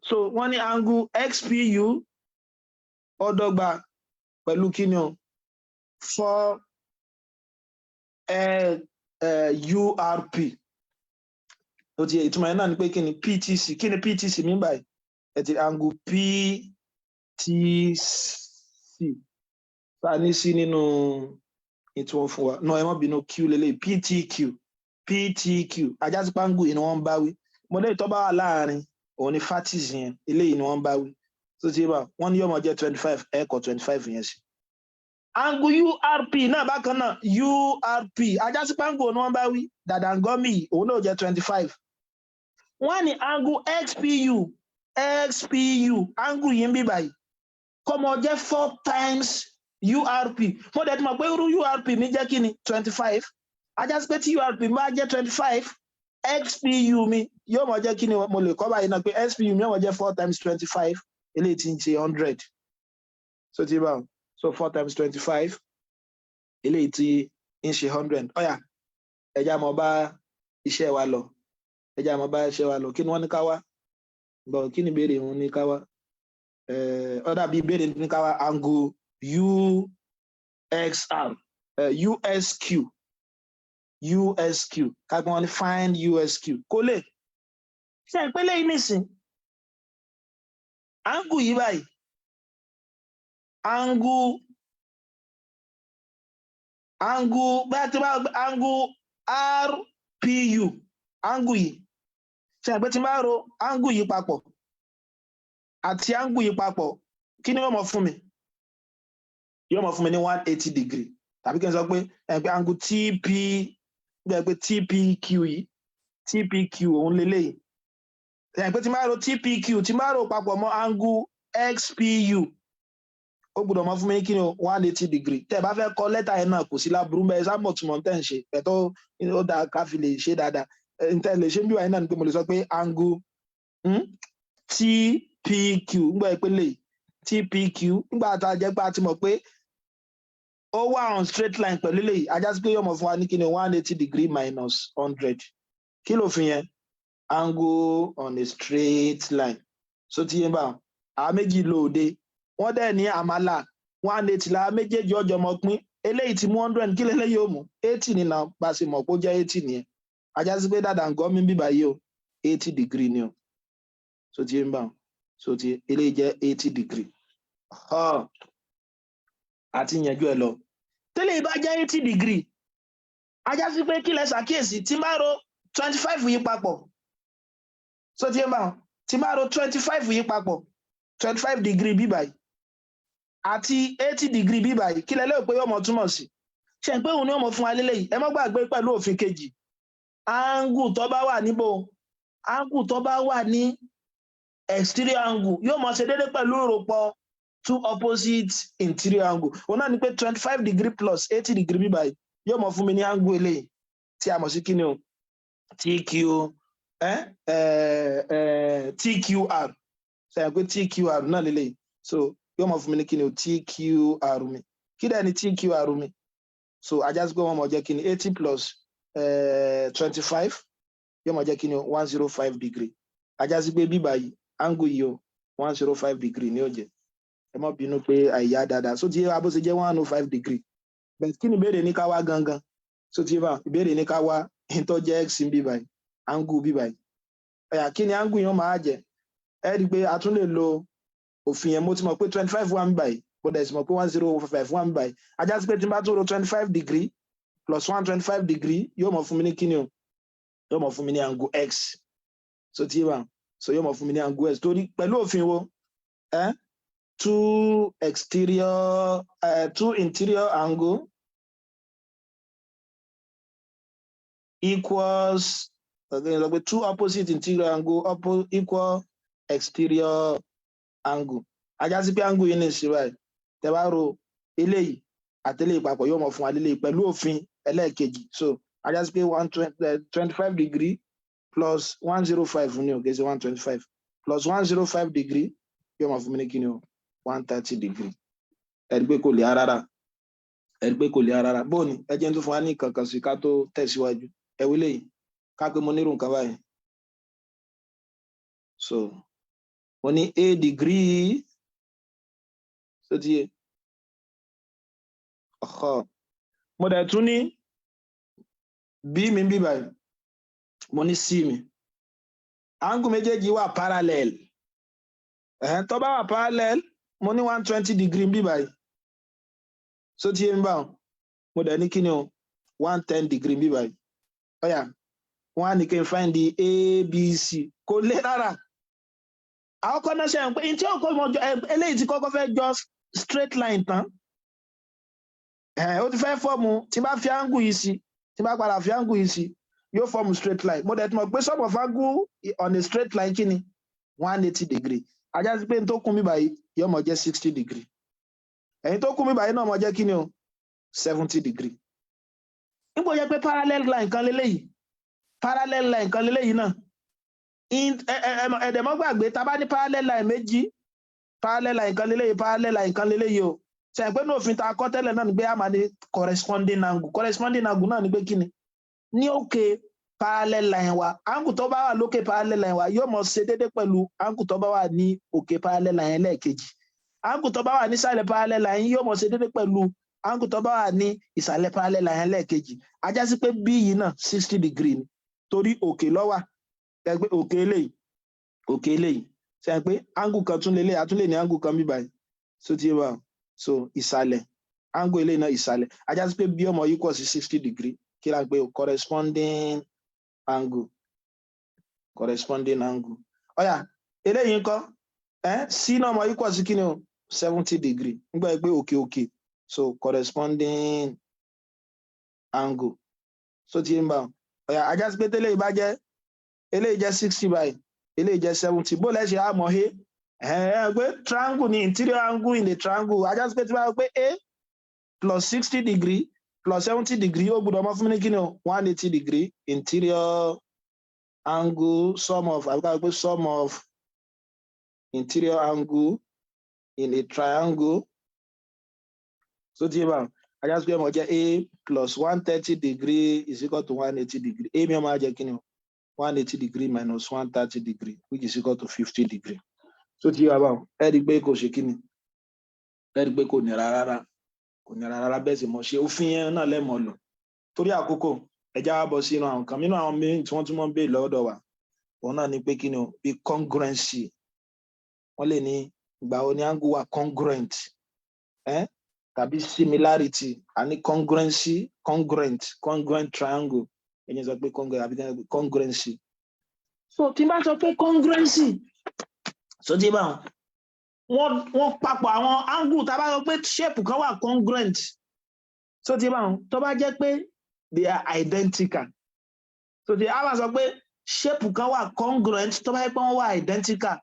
so wọ́n ní angle XPU ó dọ́gba pẹ̀lú kí ni o 4 URP ó ti ìtumọ̀ ẹ̀ náà ni pé kí ni PTC kí ni PTC mi báyìí ẹ ti angle PTC bá ní sí nínú ìtumọ̀ fún wa náà ẹ má bínú q lélẹ̀ PTQ ajásípá angle yìí ni wọ́n ń bá wí mo lè tọ́ bá wà láàrin òun ni fatis yẹn eléyìí ni wọ́n ń bá wí tó ti bá wọ́n ní yóò máa jẹ́ 25 ẹ̀kọ́ 25 yẹn sí. angle URP náà bákan náà URP ajásípá angle ni wọ́n bá wí dàdàngọ́mì òun náà jẹ́ 25. wọ́n ní angle XPU angle yìí ń bí báyìí kọ́mọ jẹ́ 4 times URP mo dẹ̀ ti mọ̀ pé irú URP mi jẹ́ kí ni 25 ajásípé tí URP mi bá jẹ́ 25 XPU mi yóò mọ̀ jẹ́ kí ni mo lè kọ́ báyìí náà pé XPU mi yóò mọ̀ jẹ́ 4 times 25 eléyìí tí ń ṣe 100 so ti bá so 4 times 25 eléyìí tí ń ṣe 100 ọ̀yà ẹja mọ̀ bá iṣẹ́ wa lọ ẹ jẹ́ àmọ́ bá ṣe wa lọ kí ni wọ́n ní ká wá bọ̀ kí ni ìbéèrè wọn ní ká wá ó dàbí ìbéèrè ní ká wá angle UXR USQ kágbọ́n wọn ní find USQ kó lè ṣe ìpele yìí nìsín angle yìí báyìí angle bẹ́ẹ̀ tí bá angle RPU angle yìí ṣe àgbẹ̀ tí bá ro angle yìí papọ̀ àti angle yìí papọ̀ kí ni yóò mọ̀ fún mi yóò mọ̀ fún mi ní 180 degree tàbí kí n sọ pé ẹgbẹ́ angle TP gbẹ̀gbẹ́ TPQ yìí TPQ òun lélẹ́yìí ṣe àgbẹ̀ tí bá ro TPQ tí bá ro papọ̀ mọ́ angle XPU ó gbọ́dọ̀ mọ̀ fún mi kí ni 180 degree tẹ́ bá fẹ́ kọ lẹ́tà yẹn náà kò sí láburú bẹ́ẹ̀ sábà tí mo ń tẹ̀ ń ṣe pẹ̀tọ́ ó dáa ká fi lè ṣe dáadáa ntẹ́ lè ṣe bí wàá náà ni pé mo lè sọ pé angle TPQ ńgbà ìpele TPQ ńgbà tá a jẹ́ pé a ti mọ̀ pé ó wà on straight line pẹ̀lú lè ajá sí pé yóò mọ̀ fún wa ní kí ni 180 degree minus 100 kí ló fi yẹn angle on a straight line so ti yẹn bá àwọn méjì lóde wọ́n dẹ̀ ní àmàlà 180 la méjèèjì ọjọ́ mọ̀ pín eléyìí ti mú 100 kí lélẹ́yìí yóò mú 80 nínú bá a ṣe mọ̀ pé ó jẹ́ 80 nìyẹn ajá sí pé dáadáa nǹkan mi bíbá yìí o 80 degree ni o so ti ń bá so ti eléyìí jẹ́ 80 degree àti ìyànjú ẹ lọ tẹ́lẹ̀ ìbá jẹ́ 80 degree ajá sí pé kí lẹ ṣàkíyèsí tí máa ro 25 yìí papọ̀ so ti ń bá tí máa ro 25 yìí papọ̀ 25 degree bíbá yìí àti 80 degree bíbá yìí kí lẹ lérò pé yóò mọ túmọ̀ sí ṣe pé òun ni ó mọ fún wa lélẹ́yìí ẹ má gbàgbé pẹ̀lú òfin kejì angle tó bá wà níbo angle tó bá wà ní exterior angle yóò mọ ṣe déédéé pẹ̀lú ìròpọ̀ two opposite interior angle òun náà ni pé 25 degree plus 80 degree bíbá yìí yóò mọ fún mi ní angle eléyìí tí a mọ̀ sí kíni o TQR ṣe pé TQR náà lélẹ́yìí so yóò mọ fún mi ní kíni o TQR mi kí dẹ̀ ni TQR mi so ajá sí pé wọ́n mọ̀ jẹ́ kíni 80 plus 25 yóò mọ̀ jẹ́ kíni 105 degree ajá sí pé bíbá yìí angle yìí o 105 degree ni ó jẹ́ ẹ má bínú pé àìyá dáadáa so ti yé bó ṣe jẹ́ 105 degree bẹ́ẹ̀ kí ni ìbéèrè ní ká wá gangan so ti yé bá ìbéèrè ní ká wá ìtọ́ jẹ́ x bíbá yìí angle bíbá yìí ẹ̀yà kí ni angle yẹn máa jẹ́ ẹ rí i pé a tún lè lo òfin yẹn mo ti mọ̀ pé 25 wà ń báyìí mo dẹ̀ sì mọ̀ pé 105 wà ń báyìí ajá sí pé tí n bá tún ro 25 degree plus 125 degree yóò mọ̀ fún mi ní kíni o yóò mọ̀ fún mi ní angle x so tí wà so yóò mọ̀ fún mi ní angle x torí pẹ̀lú òfin wo two interior angle equals two opposite interior angle equal exterior angle ajá sí pé angle yìí ní ìṣirò ẹ̀ tẹ́ bá ro eléyìí àtẹlẹ́yìí papọ̀ yóò mọ̀ fún wa lélẹ́yìí pẹ̀lú òfin ẹlẹ́ẹ̀kejì so ajá sí pé 125 degree plus 105 ní o kì í ṣe 125 plus 105 degree yóò mọ̀ fún mi ní kíni o 130 degree ẹ̀rí pé kò lè rárá bóòní ẹ jẹ́ tó fún wa ní kankan sí ká tó tẹ̀síwájú ẹ̀wí lẹ́yìn ká pé mo nírò nǹkan báyìí so mo ní a degree so ti yé mo dẹ̀ tún ní b mi bí báyìí mo ní c mi angle méjèèjì wà parallel tó bá wà parallel mo ní 120 degree bí báyìí so ti yé mi báwọn mo dẹ̀ ní kíni o 110 degree bí báyìí ọ̀yà wọ́n á ní kí n find the ABC kò lè rárá àwọn kan náà ṣe ń pé tí ó kọ́ mọ́ eléyìí tí kọ́kọ́ fẹ́ jọ straight line tán ó ti fẹ́ fọ́ọ̀mù tí bá fi angle yìí sí tí bá padà fi angle yìí sí yóò fọ́ọ̀mù straight line mo dẹ̀ ti mọ̀ pé sum of angle on a straight line kí ni 180 degree ajá sí pé n tó kún mi báyìí yóò mọ̀ jẹ́ 60 degree ẹ̀yìn tó kún mi báyìí náà mọ̀ jẹ́ kí ni o 70 degree nígbò jẹ́ pé parallel line kan lélẹ́yìí náà ẹ̀dẹ̀mọ́ gbàgbé tá bá ní parallel line méjì parallel line kan lélẹ́yìí o ṣe pé ní òfin tá a kọ́ tẹ́lẹ̀ náà ni pé a máa ní corresponding angle náà ni pé kí ni ní òkè parallel line wa angle tó bá wà lókè parallel line wa yóò mọ ṣe déédéé pẹ̀lú angle tó bá wà ní òkè parallel line lẹ́ẹ̀kejì angle tó bá wà ní ìsàlẹ̀ parallel line yóò mọ ṣe déédéé pẹ̀lú angle tó bá wà ní ìsàlẹ̀ parallel line lẹ́ẹ̀kejì a já sí pé b yìí náà 60 degree ni torí òkè ló wà ẹ pé òkè eléyìí ṣe pé angle kan tún lélẹ̀ àtúnlẹ̀ ní angle kan bí báyìí so ti wà so ìsàlẹ̀ angle eléyìí náà ìsàlẹ̀ a já sí pé b ọmọ equal sí 60 degree kí la pé corresponding angle ọ̀yà eléyìí ńkọ́ c náà mọ equal sí kíni o 70 degree nígbà pé òkè so corresponding angle so ti ń bá ọ̀yà ajá sí pé tẹ́lẹ̀ ìbá jẹ́ eléyìí jẹ́ 60 báyìí eléyìí jẹ́ 70 bó lẹ́ ṣe á mọ̀ pé triangle ni interior angle in the triangle ajá sí pé tí wọ́n pé a plus 60 degree plus 70 degree ó gbọ́dọ̀ mọ́ fún mi ní kíni o 180 degree interior angle sum of interior angle in a triangle so tí bá I just go mọ̀ jẹ́ a plus 130 degree is equal to 180 degree a mi ọmọ ajẹ́ kíni o 180 degree minus 130 degree which is equal to 50 degree so tí bá ẹ rí pé kò ṣe kíni ẹ rí pé kò nira rárá bẹ́ẹ̀ sì mọ̀ ṣe òfin yẹn náà lẹ́mọ̀ lò torí àkókò ẹja wá bọ́ sínú àwọn kan nínú àwọn méjì tí wọ́n tún mọ́ ń béèrè lọ́dọ̀ wa òun náà ni pé kíni o bí congruency wọ́n lè ní ìgbà wo ni angle wà congruent tàbí similarity àní congruency congruent triangle ẹ̀yìn sọ pé congruency so tí bá sọ pé congruency so tí bá wọ́n papọ̀ àwọn angle tá bá sọ pé shape kan wà congruent so tí bá tó bá jẹ́ pé they are identical so tí a bá sọ pé shape kan wà congruent tó bá jẹ́ pé wọ́n wà identical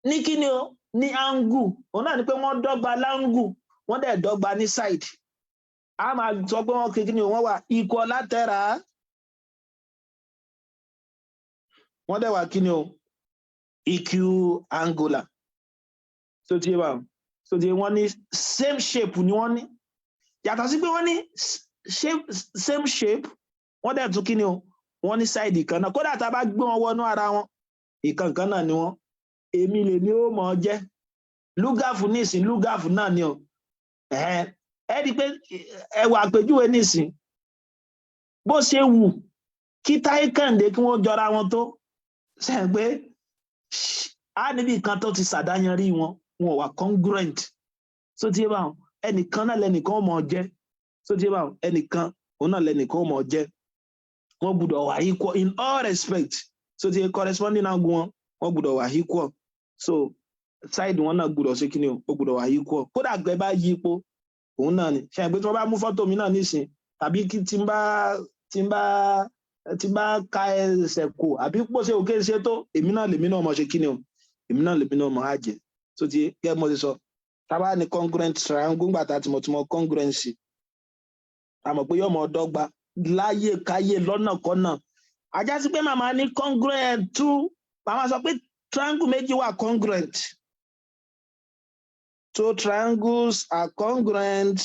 ní kíni o ní angle òun náà ni pé wọ́n dọ́gba l'angle wọ́n dẹ̀ dọ́gba ní side a máa sọ pé wọ́n kíni o wọ́n wà equilateral wọ́n dẹ̀ wà kíni o equiangular so tí wọ́n ní same shape ni wọ́n ní yàtọ̀ sí pé wọ́n ní same shape wọ́n dẹ̀ tún kíni o wọ́n ní side kan náà kódà tá a bá gbé wọn wọnú ara wọn ìkan náà ni wọ́n èmi lè ní ó mọ̀ jẹ́ Lukgaf nísìn Lukgaf náà ni o ẹ rí pé ẹwà àpèjúwe nísìn bó ṣe wù kí táyé kàǹdé kí wọ́n jọra wọn tó ṣe pé a níbi kan tó ti ṣàdáyanrí wọn wà congruent so tí bá ẹnìkan náà lẹ́nìkan mọ̀ jẹ́ so tí bá ẹnìkan òun náà lẹ́nìkan mọ̀ jẹ́ wọ́n gbọ́dọ̀ wà equal in all respect so tí corresponding angle wọ́n gbọ́dọ̀ wà equal so side wọn náà gbọ́dọ̀ ṣe kíni o gbọ́dọ̀ wà equal kódà gbẹ bá yí ipò òun náà ni ṣe pé tí wọ́n bá mú fọ́tò mi náà nísìn tàbí kí tí n bá ka ẹsẹ̀ kò àbí pò ṣe òkè ṣe tó èmi náà mọ̀ ṣe kíni o èmi náà mọ̀ á jẹ so tí gẹ́gẹ́ mo ti sọ tábà ní congruent triangle ńgbà tá a ti mọ̀ congruency a mọ̀ pé yóò mọ̀ dọ́gba láyé káyé lọ́nà kọ́nà ajá sí pé màmá ní congruent too màmá sọ pé triangle méjì wà congruent so triangles are congruent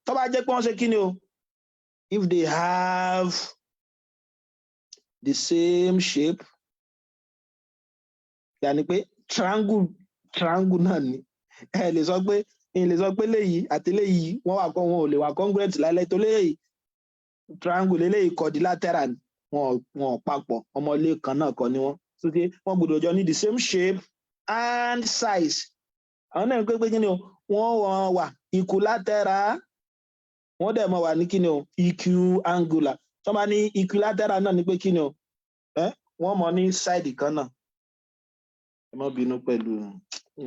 tó bá jẹ́ pé wọ́n ṣe kíni o if they have the same shape yàní pé triangle náà ni ẹ lè sọ pé léyìí àti léyìí wọn ò lè wà congruent láìláì tó léyìí triangle léyìí quadrilateral wọn papọ̀ ọmọlé kan náà kọ́ ni wọ́n so pé wọ́n gbọ́dọ̀ jọ ní the same shape and size àwọn náà ń pé kíni o wọ́n wà equilateral wọ́n dẹ̀ mọ̀ wà ní kíni o equiangular tó bá ní equilateral náà ní pé kíni o wọ́n mọ̀ ní side kan náà ẹ má bínú pẹ̀lú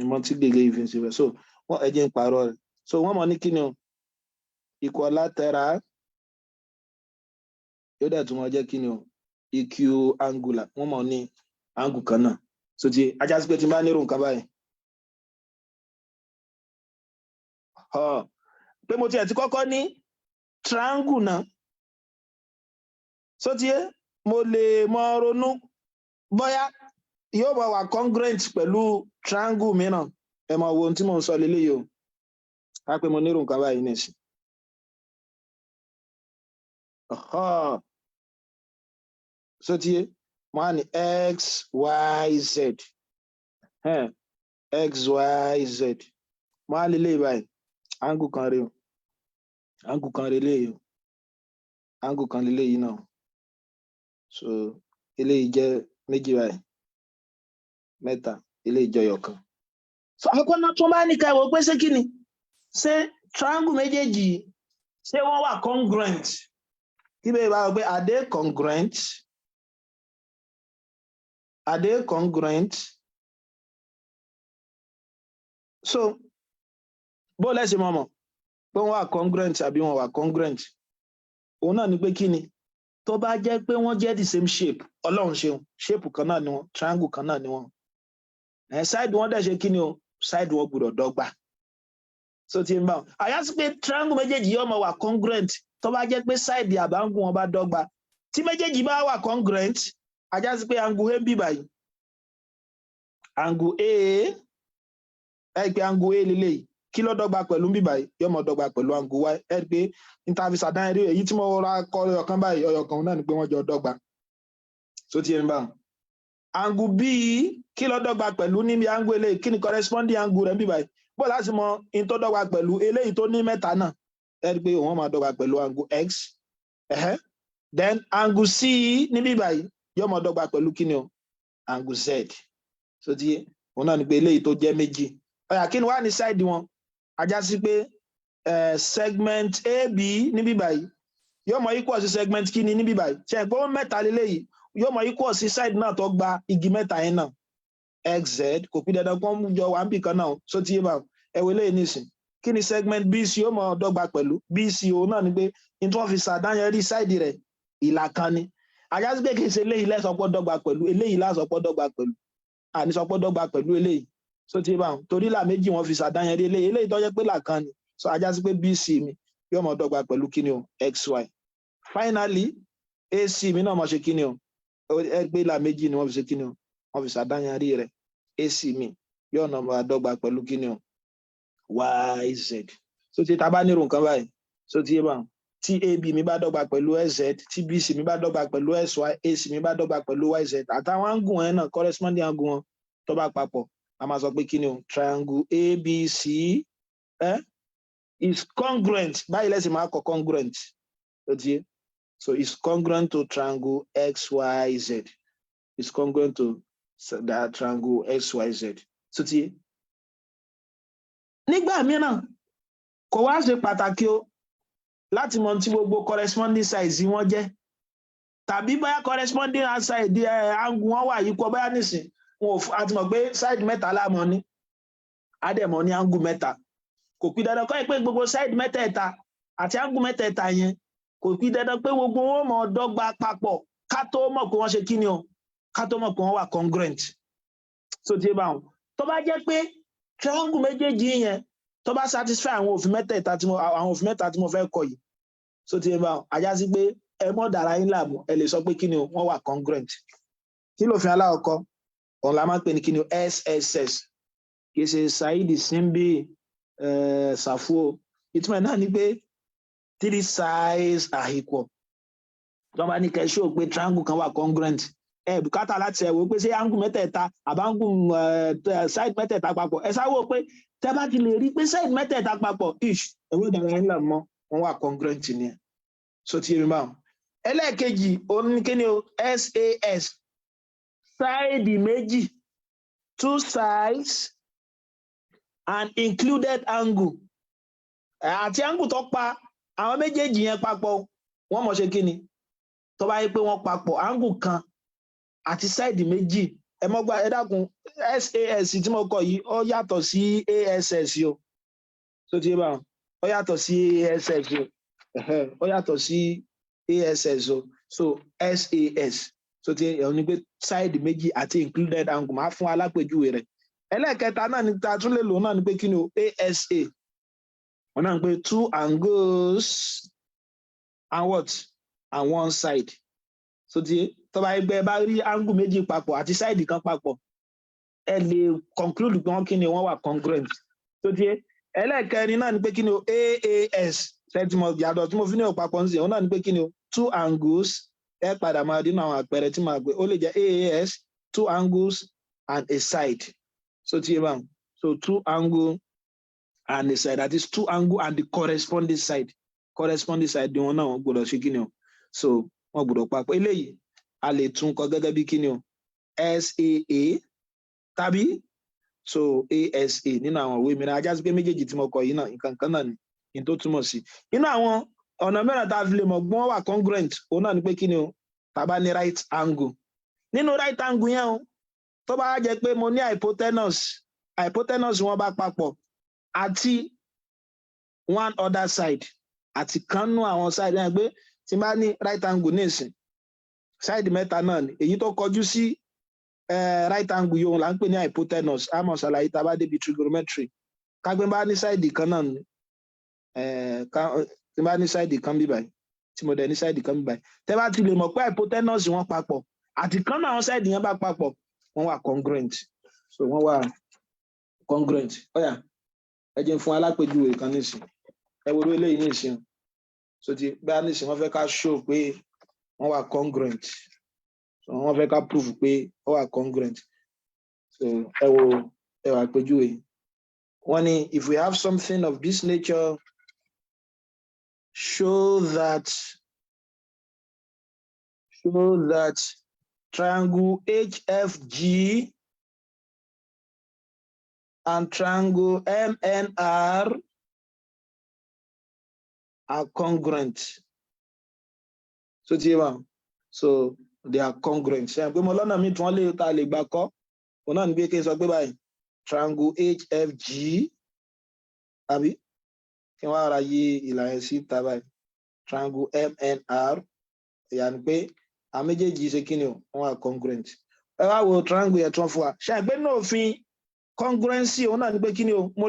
ìmọ̀ tí gègé ìfín sí rẹ̀ so wọ́n ẹ̀jẹ̀ ń pààrọ̀ rẹ̀ so wọ́n mọ̀ ní kíni o equilateral yóò dẹ̀ tún mọ̀ jẹ́ kíni o equiangular wọ́n mọ̀ ní angle kan náà so ti ajá sí pé tí n bá nírò nǹkan báyìí pé mo tiẹ̀ ti kọ́kọ́ ní triangle náà so ti mo lè mọ ronú bóyá yóò bá wà congruent pẹ̀lú triangle mìíràn ẹ mọ wo ohun tí mò ń sọ lélẹ́yìí o á pé mo nírò nǹkan báyìí nìsín so tí wọ́n ní x y z x y z wọ́n á lè lè báyìí angle kan rèé angle kan rèé léyìí angle kan lè léyìí náà so eléyìí jẹ́ méjì báyìí mẹ́ta eléyìí jẹ́ ọ̀kan. So àkọ́kọ́ náà tó bá ní ká ìwọ pé ṣé kí ni ṣé triangle méjèèjì ṣé wọ́n wà congruent kí bẹ́ẹ̀ bá wọ pé are they congruent? Are they congruent? So bó lẹ́sìn mọ̀mọ́ pé wọ́n wà congruent àbí wọ́n wà congruent òun náà ni pé kí ni tó bá jẹ́ pé wọ́n jẹ́ the same shape ọlọ́run ṣeun shape kan náà ni wọ́n triangle kan náà ni wọ́n side wọn dẹ̀ ṣe kí ni o side wọn gbọ́dọ̀ dọ́gba so ti ń bá wọn àyà sí pé triangle méjèèjì yóò máa wà congruent tó bá jẹ́ pé side àbángún wọn bá dọ́gba tí méjèèjì bá wà congruent àjà sí pé angle A ń bì báyìí angle A ẹ pé angle A lélẹ́yìí kí ló dọ́gba pẹ̀lú ń bì báyìí yóò máa dọ́gba pẹ̀lú angle Y ẹ pé interface àdáyẹrí èyí tí mo ra kọ ọ̀kan báyìí ọ̀kan náà ni pé wọ́n jọ dọ́gba so ti ń bá wọn angle B kí ló dọ́gba pẹ̀lú níbi angle eléyìí kí ni corresponding angle rẹ̀ ń bì báyìí bó láti mọ in tó dọ́gba pẹ̀lú eléyìí tó ní mẹ́ta náà ẹ rí pé òun máa dọ́gba pẹ̀lú angle X then angle C níbí báyìí yóò máa dọ́gba pẹ̀lú kí ni o angle Z so ti òun náà ni pé eléyìí tó jẹ́ méjì ọ̀yà kí ni wá ní side wọn ajá sí pé segment AB níbí báyìí yóò máa equal sí segment kí ni níbí báyìí ṣe pé ó mẹ́ta lélẹ́yìí yóò máa equal sí side náà tó gba igi mẹ́ta yẹn náà XZ kò pín dandan kó jọ wà níbì kan náà so ti yé bá ẹwẹ lẹ́yìn nísìn kí ni segment BC yóò máa dọ́gba pẹ̀lú BC òun náà ni pé ní tí wọ́n fi ṣàdáyẹrí side rẹ̀ ìlà kan ni ajá sí pé kì í ṣe eléyìí lẹ́sọ̀pọ̀ dọ́gba pẹ̀lú eléyìí lásọpọ̀ dọ́gba pẹ̀lú àníṣọpọ̀ dọ́gba pẹ̀lú eléyìí so ti yé bá torí là méjì wọ́n fi ṣàdáyẹrí eléyìí tó jẹ́ pé là kan ni so ajá sí pé BC mi yóò máa dọ́gba pẹ̀lú kí ni o XY finally AC mi náà máa ṣe kí ni o ẹgbẹ́ ìlà méjì ni wọ́n fi ṣe kí ni o wọ́n fi ṣàdáyẹrí rẹ̀ AC mi yóò náà máa dọ́gba pẹ̀lú kí ni o YZ so tí ta bá nírò nǹkan báyìí so tí yé bá tí AB mi bá dọ́gba pẹ̀lú SZ tí BC mi bá dọ́gba pẹ̀lú SY AC mi bá dọ́gba pẹ̀lú YZ àtàwọn angle ẹ̀ náà corresponding angle wọn tó bá papọ̀ a máa sọ pé kí ni o triangle ABC is congruent báyìí lẹ́sìn máa kọ congruent so tí yé so it's congruent to triangle XYZ it's congruent to that triangle XYZ so tí yé nígbà mìíràn kò wá ṣe pàtàkì o láti mọ tí gbogbo corresponding size wọn jẹ́ tàbí bóyá corresponding side angle wọn wà yìí kọ bóyá nísìn wọn ò àti mọ̀ pé side mẹ́ta láàmọ́ ní àdẹ̀mọ́ ní angle mẹ́ta kò pín dandan kọ́ ẹ pé gbogbo side mẹ́tẹ̀ẹ̀ta àti angle mẹ́tẹ̀ẹ̀ta yẹn kò pín dandan pé gbogbo wọn mọ̀ dọ́gba papọ̀ ká tó mọ̀ pé wọ́n ṣe kí ni o ká tó mọ̀ pé wọ́n wà congruent so tí ó bá wọn tó bá jẹ́ pé triangle méjèèjì yẹn tó bá satisfy àwọn òfin mẹ́tẹ̀ẹ̀ta tí mo fẹ́ kọ yìí so tí ẹ bá ajá sí pé ẹ mọ́ dára yín láàmú ẹ lè sọ pé kí ni o wọ́n wà congruent kí lófin aláwọ̀kọ́ òun la máa ń pè ní kí ni o SSS kì í ṣe Saidi Simbi Safuo ìtumọ̀ náà ni pé 3 sides are equal tó bá ní kẹ́ ṣó pé triangle kan wà congruent bùkátà láti ẹ̀wò pé ṣé angle mẹ́tẹ̀ẹ̀ta àbángù side mẹ́tẹ̀ẹ̀ta papọ̀ ẹ sáwọ́ pé tẹ́ bá ti lè rí pé side mẹ́tẹ̀ẹ̀ta papọ̀ ẹ̀wọ́ ìdàgbà ńlá mọ́ wọn wà congruent ni ẹ̀ so ti yé mi báwọn. ẹlẹ́ẹ̀kejì oníkéni o SAS side méjì 2 sides and included angle àti angle tó pa àwọn méjèèjì yẹn papọ̀ wọ́n mọ̀ ṣe kí ni tó bá yẹ pé wọ́n papọ̀ angle kan àti side méjì ẹ mọ́ gbà ẹ dákun SAS tí mo kọ yìí ó yàtọ̀ sí ASS o so ti yé báwọn ó yàtọ̀ sí ASS o ó yàtọ̀ sí ASS o so SAS so ti yé ní pé side méjì àti included angle máa fún alápèjúwe rẹ̀ ẹlẹ́ẹ̀kẹta náà ni ta tún lè lò náà ni pé kí ni o ASA wọn náà ń pè 2 angles and what and 1 side so ti yé tó bá gbé bá rí angle méjì papọ̀ àti side kan papọ̀ ẹ lè conclude pé wọ́n kí ni wọ́n wà congruent tó ti yé ẹlẹ́ẹ̀kẹrin náà ni pé kí ni o AAS sẹ́tìmọ̀ yàtọ̀ tí mo fi ní ọ̀pápọ̀ ń sè wọ́n náà ni pé kí ni o two angles ẹ padà máa dín àwọn àpẹẹrẹ tí màá gbé ó lè jẹ́ AAS 2 angles and a side so tí ẹ bá so 2 angle and a side, that is 2 angle and the corresponding side ni wọn náà wọn gbọ́dọ̀ ṣe kí ni o so wọn gbọ́dọ̀ papọ̀ eléyìí a lè tún kọ gẹ́gẹ́ bí kí ni o SAA tàbí so ASA nínú àwọn ìwé mìíràn ajá sí pé méjèèjì tí mo kọ yìí náà nǹkan kan náà ni in tó túmọ̀ sí nínú àwọn ọ̀nà mẹ́rin tá a fi lè mọ̀ gbọ́n wà congruent òun náà ni pé kí ni o tá bá ní right angle nínú right angle yẹn o tó bá jẹ́ pé mo ní hypotenuse wọn bá papọ̀ àti one other side àti kan nú àwọn side yẹn pé tí n bá ní right angle ní ìsìn side mẹ́ta náà ni èyí tó kọjú sí right angle yóò là ń pè ní hypotenuse àmọ́ ṣàlàyé tá a bá débi trigonometry kágbé bá ní side kan náà ni tí bá ní side kan bí báyìí tí mo dẹ̀ ní side kan bí báyìí tẹ́ bá ti lè mọ̀ pé hypotenuse wọn papọ̀ àti kan náà àwọn side yẹn bá papọ̀ wọ́n wà congruent so wọ́n wà congruent ọ̀yà ẹ jẹ́ fún alápèjúwe kan nísìn ẹ wo eléyìí nísìn so ti bá nísìn wọ́n fẹ́ ká show pé wọ́n wà congruent so wọ́n fẹ́ ká prove pé wọ́n wà congruent so ẹ wo àpèjúwe wọ́n ní if we have something of this nature show that triangle HFG and triangle MNR are congruent. So so they are congruent. Ṣé pé mo lọ́nà mi tí wọ́n lè ta lè gbà kọ́ òun náà ní bí kí n sọ pé báyìí triangle HFG àbí kí wọ́n ara yí ìlànà sí ta báyìí triangle MNR ìyá ni pé àwọn méjèèjì ṣe kí ni o wọ́n are congruent. Ẹ wá wo triangle yẹn tí wọ́n fún wa ṣé pé náà òfin congruency òun náà ni pé kí ni o mo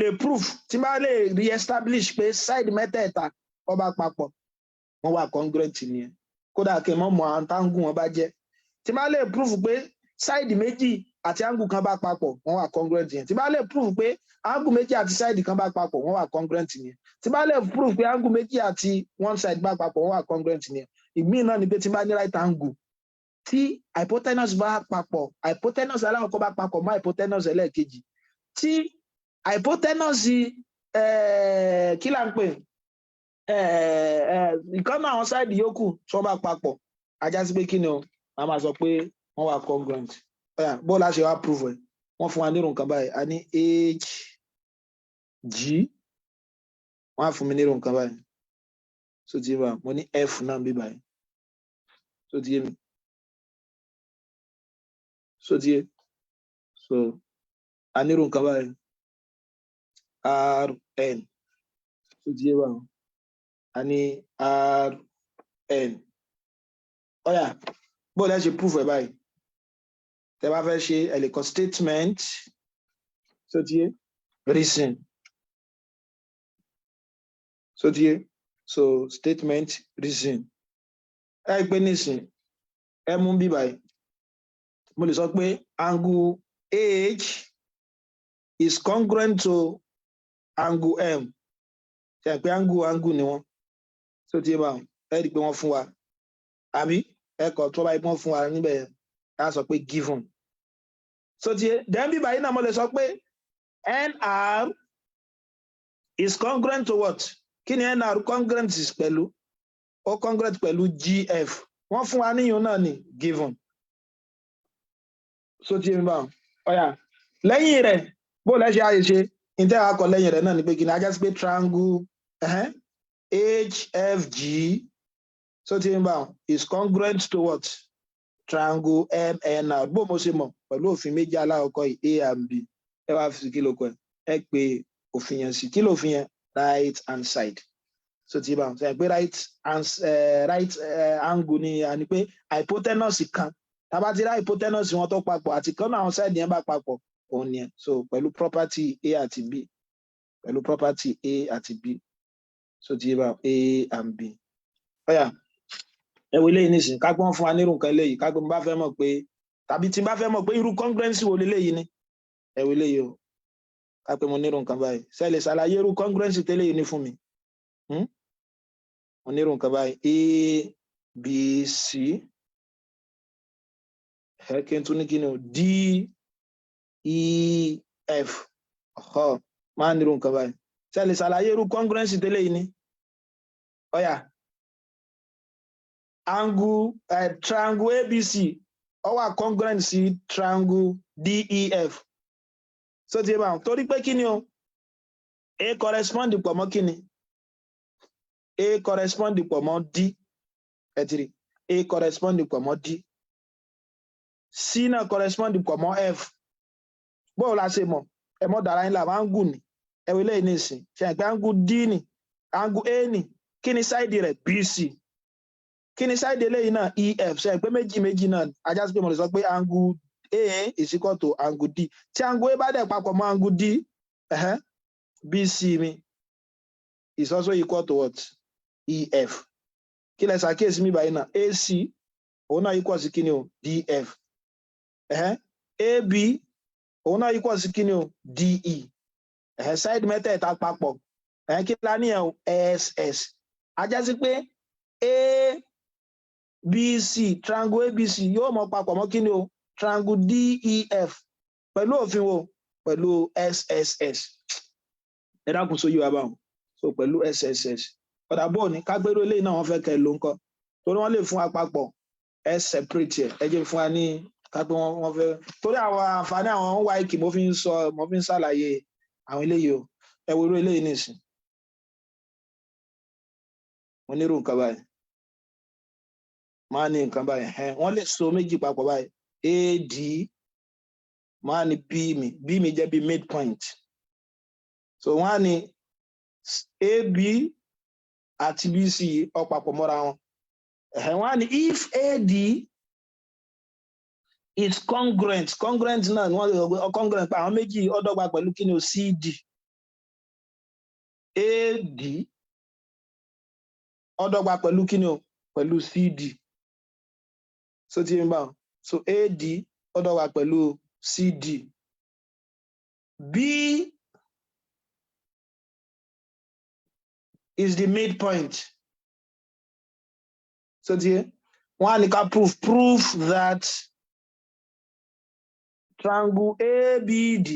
lè prove tí bá lè re-establish pé side mẹ́tẹ̀ẹ̀ta wọ́n bá papọ̀ wọ́n wà congruent nìyẹn kódà kí n mọ̀ mọ́ àwọn táǹgù wọn bá jẹ́ tí bá lè prove pé side méjì àti angle kan bá papọ̀ wọ́n wà congruent nìyẹn tí bá lè prove pé angle méjì àti side kan bá papọ̀ wọ́n wà congruent nìyẹn tí bá lè prove pé angle méjì àti one side bá papọ̀ wọ́n wà congruent nìyẹn ìgbín náà ni pé tí bá ní right angle tí hypotenuse bá papọ̀ hypotenuse alákọ̀ọ́kọ́ bá papọ̀ mọ́ hypotenuse ẹlẹ́ẹ̀kejì tí hypotenuse kí là ń pè ìkànnà àwọn sáìdì yòókù tí wọ́n bá papọ̀ ajá sí pé kí ni o a máa sọ pé wọ́n wà congruent bó la ṣe wá prove ẹ̀ wọ́n fún wa nírò nǹkan báyìí a ní HG wọ́n á fún mi nírò nǹkan báyìí so ti yé mi mo ní F náà bí báyìí so ti yé mi so ti yé so a nírò nǹkan báyìí RN so ti yé báyìí a ní RN ọ̀yà bó lẹ́ ṣe proof ẹ̀ báyìí tẹ́ bá fẹ́ ṣe ẹ lè kọ statement so ti yé reason so ti yé so statement reason ẹ pé nísìn ẹ mú bí báyìí mo lè sọ pé angle AH is congruent to angle M ṣe pé angle ni wọ́n so ti yé báwọn ẹ rí i pé wọ́n fún wa àbí ẹ̀kọ́ tó bá yẹ wọ́n fún wa níbẹ̀ á sọ pé given so ti yé then bí báyìí náà mo lè sọ pé NR is congruent to what kí ni NR congruent pẹ̀lú ó congruent pẹ̀lú GF wọ́n fún wa níyùn náà ní given so ti yé mi báwọn ọ̀yà lẹ́yìn rẹ̀ bó lẹ́ṣẹ̀ àyè ṣe ìtẹ́ àkọ́ lẹ́yìn rẹ̀ náà ni pé kí ni ajá sí pé triangle HFG so ti yé mi báwọn is congruent to what triangle MNR bó mo ṣe mọ̀ pẹ̀lú òfin méjì alákọ̀ọ́kọ́ yìí A and B ẹ wá fi kí ló kọ ẹ pé òfin yẹn sí kí ló fi yẹn right hand side so ti yé báwọn sọ pé right angle ni a ní pé hypotenuse kan tàbá ti rí hypotenuse wọn tó papọ̀ àti kan náà àwọn side yẹn bá papọ̀ òun ni ẹ so pẹ̀lú property A àti B pẹ̀lú property A àti B so ti yé báwọn A and B ọ̀yà ẹ wo eléyìí nísìnyí ká gbọ́n fún wa nírú nǹkan eléyìí ká gbọ́n bá fẹ́ mọ̀ pé tàbí tí n bá fẹ́ mọ̀ pé irú congruency wo leléyìí ni ẹ wo eléyìí o ká pé mo nírú nǹkan báyìí ṣé lè ṣàlàyé irú congruency tẹ́lẹ̀ yìí ní fún mi mo nírú nǹkan báyìí ABC kí n tún ní kí ni o DEF máa nírú nǹkan báyìí ṣé lè ṣàlàyé irú congruency tẹ́lẹ̀ yìí ni ọ̀yà triangle ABC ó wà congruent sí triangle DEF so ti bá torí pé kí ni o A correspond pọ̀ mọ́ kí ni A correspond pọ̀ mọ́ D ẹ̀tìrì A correspond pọ̀ mọ́ D C náà correspond pọ̀ mọ́ F bóò la ṣe mọ̀ ẹ mọ́ dára ńlá angle ni ẹ̀wọ̀ ilé ní ìsìn ṣe àgbẹ̀ angle D ni angle A ni kí ni side rẹ̀ BC kí ni side eléyìí náà EF ṣe àgbẹ̀ méjì náà ajá sí pé mo lè sọ pé angle A is equal to angle D tí angle A bá dẹ̀ papọ̀ mọ́ angle D BC mi is also equal to what EF kí lẹ ṣàkíyèsí mi báyìí náà AC òun náà equal sí kí ni o DF AB òun náà equal sí kí ni o DE side mẹ́tẹ̀ẹ̀ta papọ̀ kí la ní SS ajá sí pé ABC triangle ABC yóò mọ papọ̀ mọ́ kí ni o triangle DEF pẹ̀lú òfin wo pẹ̀lú SSS ẹ dákun sójú wa báwọn so pẹ̀lú SSS ọ̀dà bọ́ọ̀ ní kágbéró eléyìí náà wọ́n fẹ́ kẹ́ ló ń kọ́ torí wọ́n lè fún wa papọ̀ separate ẹ jẹ́ fún wa ní kápẹ́ wọ́n fẹ́ torí àwọn àǹfààní àwọn wáìkì mo fi ń ṣàlàyé àwọn eléyìí o ẹ wo irú eléyìí nìsín mo nírú nǹkan báyìí máa ní nǹkan báyìí wọ́n lè so méjì papọ̀ báyìí AD máa ní B mi jẹ́ bí midpoint so wọ́n á ní AB àti BC ó papọ̀ mọ́ra wọn wọ́n á ní if AD is congruent náà ni wọ́n lè sọ congruent pa àwọn méjì ó dọ́gba pẹ̀lú kí ni o CD AD ó dọ́gba pẹ̀lú kí ni o pẹ̀lú CD so ti ń bá wọn so AD ó dọ́gba pẹ̀lú CD B is the midpoint so ti wọ́n á ní ká prove that triangle ABD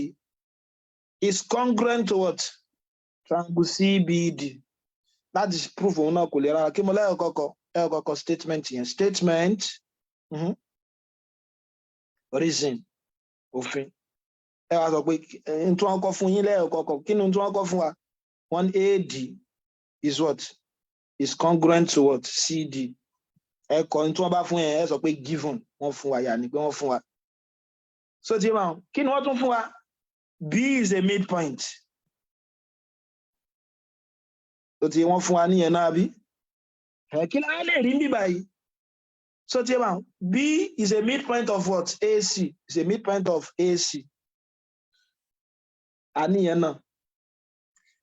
is congruent to what triangle CBD that is proof òun náà kò lè rárá kí mo lẹ́yọ̀kọ̀kọ̀ statement yẹn statement reason òfin ẹ wá sọ pé n tí wọ́n kọ́ fún yín lẹ́yọ̀kọ̀kọ̀ kí ni tí wọ́n kọ́ fún wa one AD is what is congruent to what CD ẹ kọ́ n tí wọ́n bá fún yẹn ẹ sọ pé given wọ́n fún wa yà ni pé wọ́n fún wa so ti ma kí ni wọ́n tún fún wa B is a midpoint so ti wọ́n fún wa níyẹn náà bí kí la lè rí níbí báyìí so ti ma B is a midpoint of what AC is a midpoint of AC àníyẹn náà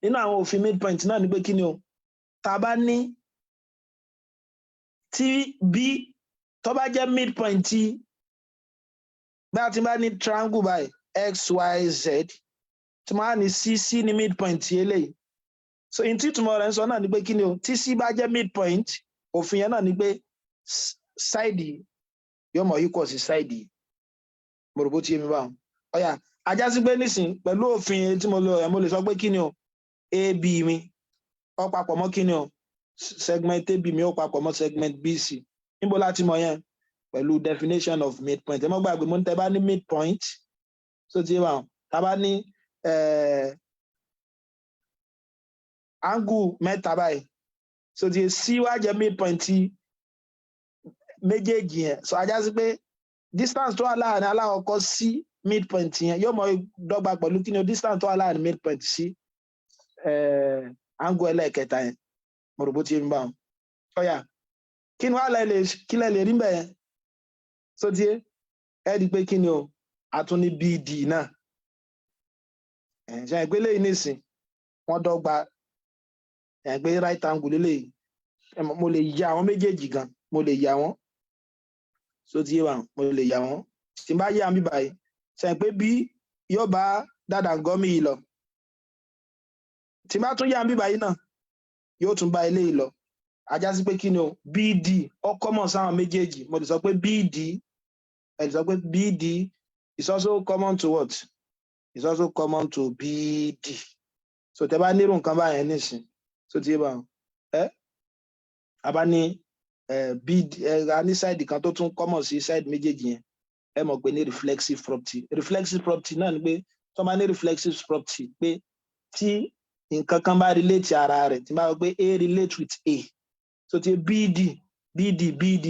nínú àwọn òfin midpoint náà ni pé kí ni o tá bá ní tí B tó bá jẹ́ midpoint tí bá ti bá ní triangle by XYZ tí máa ní CC ní midpoint eléyìí so in tí túmọ̀ rẹ̀ ń sọ náà ni pé kí ni o tí C bá jẹ́ midpoint òfin yẹn náà ni pé side yóò mọ̀ equal sí side mo rò bó ti yé mi báwọn ọ̀yà ajá sí pé nísìn pẹ̀lú òfin tí mo lè sọ pé kí ni o AB mi ó papọ̀ mọ́ kí ni o segment AB mi ó papọ̀ mọ́ segment BC níbo láti mọ̀ yẹn pẹ̀lú definition of midpoint ẹ mọ́ gbàgbé mo ní tẹ́ bá ní midpoint so ti wà tá bá ní angle mẹ́ta báyìí so ti C wá jẹ́ midpoint tí méjèèjì yẹn so ajá sí pé distance tó wà láàrin alákọ̀ọ́kọ́ sí midpoint yẹn yóò mọ dọ́gba pẹ̀lú kí ni o distance tó wà láàrin midpoint sí angle ẹlẹ́ẹ̀kẹta yẹn mo rò bó ti ń bá wọn ọ̀yà kí ni wàá kí lẹ lè rí mbẹ̀ yẹn so ti ẹ di pé kí ni o àtún ní BD náà ṣe ìpele yìí nìsín wọ́n dọ́gba ẹgbẹ́ right angle lélẹ́yìí mo lè ya àwọn méjèèjì gan mo lè ya wọn so ti wà mo lè ya wọn tí n bá yá mi báyìí ṣe pé bí yóò bá dáadáa gọ́mì yìí lọ tí n bá tún yá mi báyìí náà yóò tún bá eléyìí lọ ajá sí pé kí ni o BD ó common sáwọn méjèèjì mo lè sọ pé BD ẹ lè sọ pé BD is also common to what is also common to BD so tẹ́ bá nírú nǹkan báyẹn nísìn so tí bá a bá ní BD a ní side kan tó tún common sí side méjèèjì yẹn ẹ mọ̀ pé ní reflexive property náà ni pé tó máa ní reflexive property pé tí nǹkan kan bá relate ara rẹ̀ tí bá wọ pé A relate with A so tí BD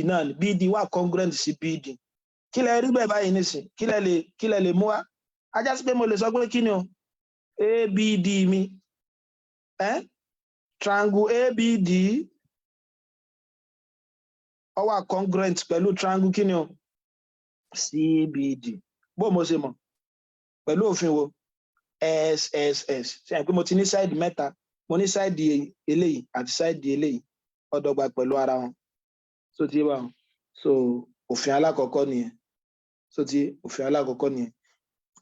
náà ni BD wà congruent sí BD kí lẹ rí bẹ́ẹ̀ báyìí nísìn kí lẹ lè mú wá ajá sí pé mo lè sọ pé kí ni o ABD mi triangle ABD ó wà congruent pẹ̀lú triangle kí ni o CBD bó mo ṣe mọ̀ pẹ̀lú òfin wo SSS ṣe àpé mo ti ní side mẹ́ta mo ní side eléyìí àti side eléyìí ó dọ́gba pẹ̀lú ara wọn so ti wà so òfin alákọ̀ọ́kọ́ nìyẹn so ti òfin alákọ̀ọ́kọ́ nìyẹn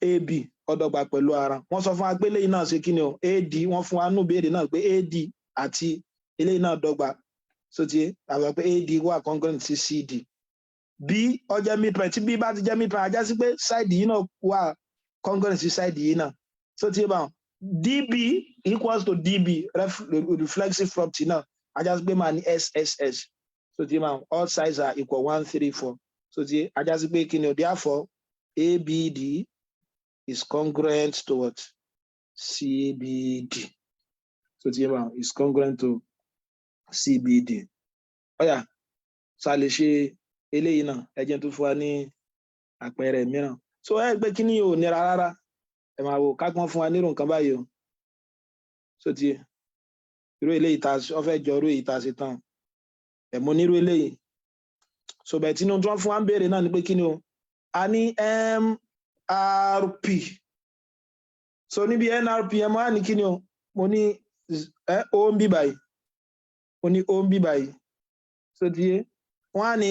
AB ó dọ́gba pẹ̀lú ara wọ́n sọ fún wa pé eléyìí náà ṣe kí ni o AD wọ́n fún wa nù béèrè náà pé AD àti eléyìí náà dọ́gba so ti àwọn pé AD wà congruent sí CD B ó jẹ́ midpoint tí B bá ti jẹ́ midpoint ajá sí pé side yìí náà wà congruent sí side yìí náà so ti bá DB equals to DB reflexive property náà ajá sí pé máa ní SSS so ti bá all sides are equal 1 3 4 so ti ajá sí pé kí ni o therefore ABD is congruent to what CBD so ti bá is congruent to CBD ọ̀yà sá lè ṣe eléyìí náà ẹ jẹ́ tó fún wa ní àpẹẹrẹ mìíràn so ẹ gbé kí ni ò nira rárá ẹ máa wò kágbọ́n fún wa nírú nǹkan báyìí o so ti irú eléyìí tá ọ fẹ́ jọ irú èyí tá a ṣe tán ẹ mú nírú eléyìí so bẹ́ẹ̀ tí inú tí wọ́n fún wa ń béèrè náà ni pé kí ni o a ní MRP so níbi NRP ẹ máa ní kí ni o mo ní O ń bí báyìí mo ní O ń bí báyìí so ti yé wọ́n á ní